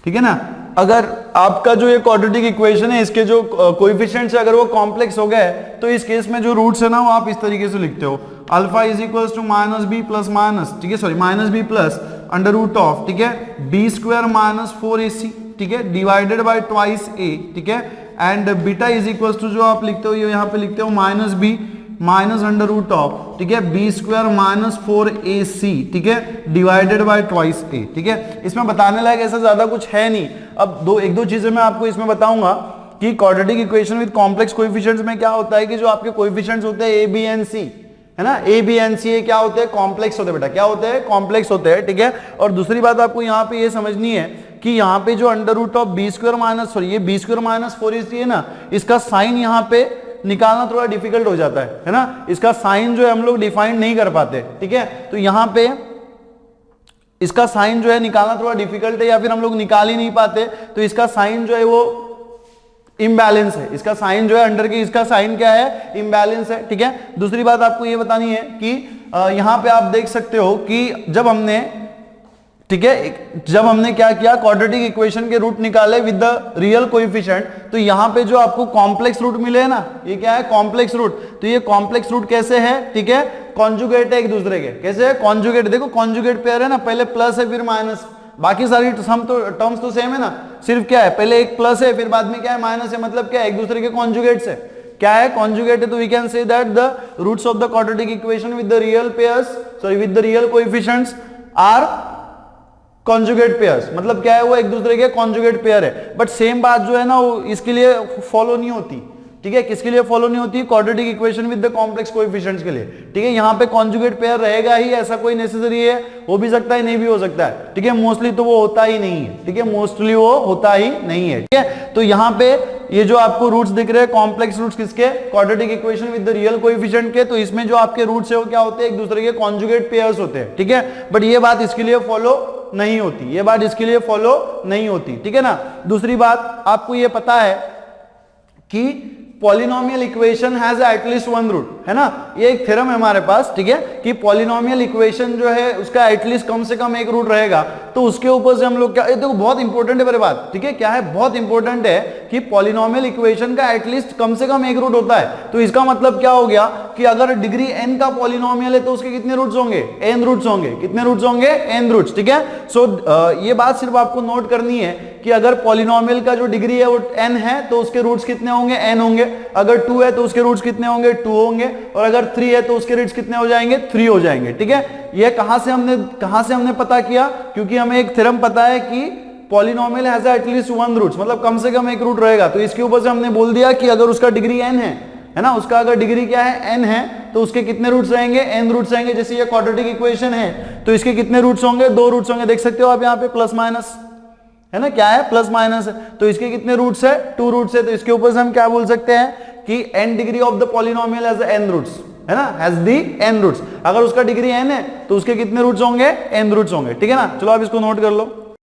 ठीक है ना, अगर आपका जो ये क्वाड्रेटिक इक्वेशन है इसके जो कोएफिशिएंट्स है अगर वो कॉम्प्लेक्स हो गए तो इस केस में जो रूट्स है ना वो आप इस तरीके से लिखते हो, alpha is equals to minus B plus minus, ठीक है, sorry minus B plus under root of, ठीक है, बी स्क्वायर माइनस 4ac, ठीक है, डिवाइडेड बाय ट्वाइस a, ठीक है, and beta is equals to जो आप लिखते हो ये यहाँ पे लिखते हो minus B minus under root of, ठीक है, बी स्क्वायर माइनस 4ac, ठीक है, डिवाइडेड बाय ट्वाइस a। ठीक है, इसमें बताने लायक ऐसा ज्यादा कुछ है नहीं। अब एक दो चीजें मैं आपको इसमें बताऊंगा कि quadratic equation with complex coefficients में क्या होता है कि जो आपके कोएफिशिएंट्स होते हैं a b and c, है ना, a b and c क्या होते हैं, कॉम्प्लेक्स होते हैं बेटा, क्या होते हैं, कॉम्प्लेक्स होते हैं। ठीक है, और दूसरी बात आपको यहाँ पे ये समझनी है कि यहाँ पे जो under root of B square minus, sorry ये बी स्क्वायर माइनस 4ac है ना, इसका साइन यहाँ पे निकालना थोड़ा डिफिकल्ट हो जाता है ना, इसका साइन जो है हम लोग डिफाइन नहीं कर पाते। ठीक है, तो यहाँ पे इसका साइन जो है निकालना थोड़ा डिफिकल्ट है या फिर हम लोग निकाल ही नहीं पाते, तो इसका साइन जो है वो इम्बैलेंस है, इसका साइन जो है अंडर की, इसका साइन क्या है, इम्बैलेंस है। ठीक है, दूसरी बात आपको ये बतानी है कि यहां पे आप देख सकते हो कि जब हमने, ठीक है, जब हमने क्या किया, क्वाड्रेटिक इक्वेशन के रूट निकाले विद द रियल कोएफिशिएंट, तो यहां पे जो आपको कॉम्प्लेक्स रूट मिले हैं ना, ये क्या है, कॉम्प्लेक्स रूट। तो ये कॉम्प्लेक्स रूट कैसे है, ठीक है, कॉन्जुगेट है एक दूसरे के, कैसे है, कॉन्जुगेट। देखो कॉन्जुगेट पेयर है ना, पहले प्लस है फिर माइनस, बाकी सारी टर्म्स तो सेम है ना, सिर्फ क्या है, पहले एक प्लस है फिर बाद में क्या है, माइनस है, मतलब क्या है, एक दूसरे के कॉन्जुगेट्स है। क्या है, कॉन्जुगेट है, तो we can say that the roots of the quadratic equation with the real pairs, sorry with the real coefficients are conjugate pairs, मतलब क्या है, वो एक दूसरे के कॉन्जुगेट पेयर है। बट सेम बात जो है ना वो इसके लिए फॉलो नहीं होती। ठीक है, किसके लिए फॉलो नहीं होती, quadratic equation with the complex coefficients के लिए। ठीक है, यहाँ पे कॉन्जुगेट पेयर रहेगा ही, ऐसा कोई नेसेसरी है, हो भी सकता है नहीं भी हो सकता है। ठीक है, मोस्टली तो वो होता ही नहीं है। ठीक है, मोस्टली वो होता ही नहीं है। ठीक है, तो यहाँ पे ये जो आपको रूट्स दिख रहे हैं, कॉम्प्लेक्स रूट्स किसके, quadratic equation with the real coefficient के, तो इसमें जो आपके रूट्स है वो क्या होते हैं, एक दूसरे के कॉन्जुगेट पेयर्स होते हैं। ठीक है, बट ये बात इसके लिए फॉलो नहीं होती, ये बात इसके लिए फॉलो नहीं होती। ठीक है ना, दूसरी बात आपको ये पता है कि polynomial equation has at least one root, है ना, ये एक थ्योरम है हमारे पास। ठीक है, कि पॉलिनोमियल इक्वेशन जो है उसका एटलीस्ट कम से कम एक रूट रहेगा, तो उसके ऊपर से हम लोग क्या, ये देखो बहुत इंपॉर्टेंट है मेरे बात। ठीक है, क्या है, बहुत इंपॉर्टेंट है कि पॉलिनोमियल इक्वेशन का एटलीस्ट कम से कम एक रूट होता है। तो इसका मतलब क्या हो गया कि अगर डिग्री n का पॉलिनोमियल है तो उसके कितने रूट्स होंगे, n रूट्स होंगे। कितने रूट्स होंगे, n रूट्स, ठीक है। सो ये बात सिर्फ आपको नोट करनी है कि अगर पॉलिनोमियल का जो डिग्री है वो n है तो उसके रूट्स कितने होंगे, n होंगे। अगर 2 है तो उसके रूट्स कितने होंगे, 2 होंगे। और अगर 3 है तो उसके रूट्स कितने हो जाएंगे, 3 हो जाएंगे, ठीक है। ये कहां से हमने पता किया, क्योंकि हमें एक थ्योरम पता है कि पॉलिनोमियल हैज एटलीस्ट 1 रूट्स, मतलब कम से कम एक रूट रहेगा। तो इसके ऊपर से हमने बोल दिया कि अगर उसका डिग्री n है ना, उसका अगर डिग्री क्या है, n है, तो उसके कितने रूट्स रहेंगे, n रूट्स रहेंगे। जैसे ये क्वाड्रेटिक इक्वेशन है तो इसके कितने रूट्स होंगे, 2 रूट्स होंगे। देख सकते हो आप यहाँ पे प्लस माइनस है ना, क्या है, प्लस माइनस है। तो इसके कितने रूट्स है, 2 रूट्स है। तो इसके ऊपर से हम क्या बोल सकते हैं कि n degree of the polynomial has n roots, है ना, हैज दी n रूट्स। अगर उसका डिग्री n है तो उसके कितने रूट्स होंगे, n रूट्स होंगे, ठीक है ना। चलो आप इसको नोट कर लो।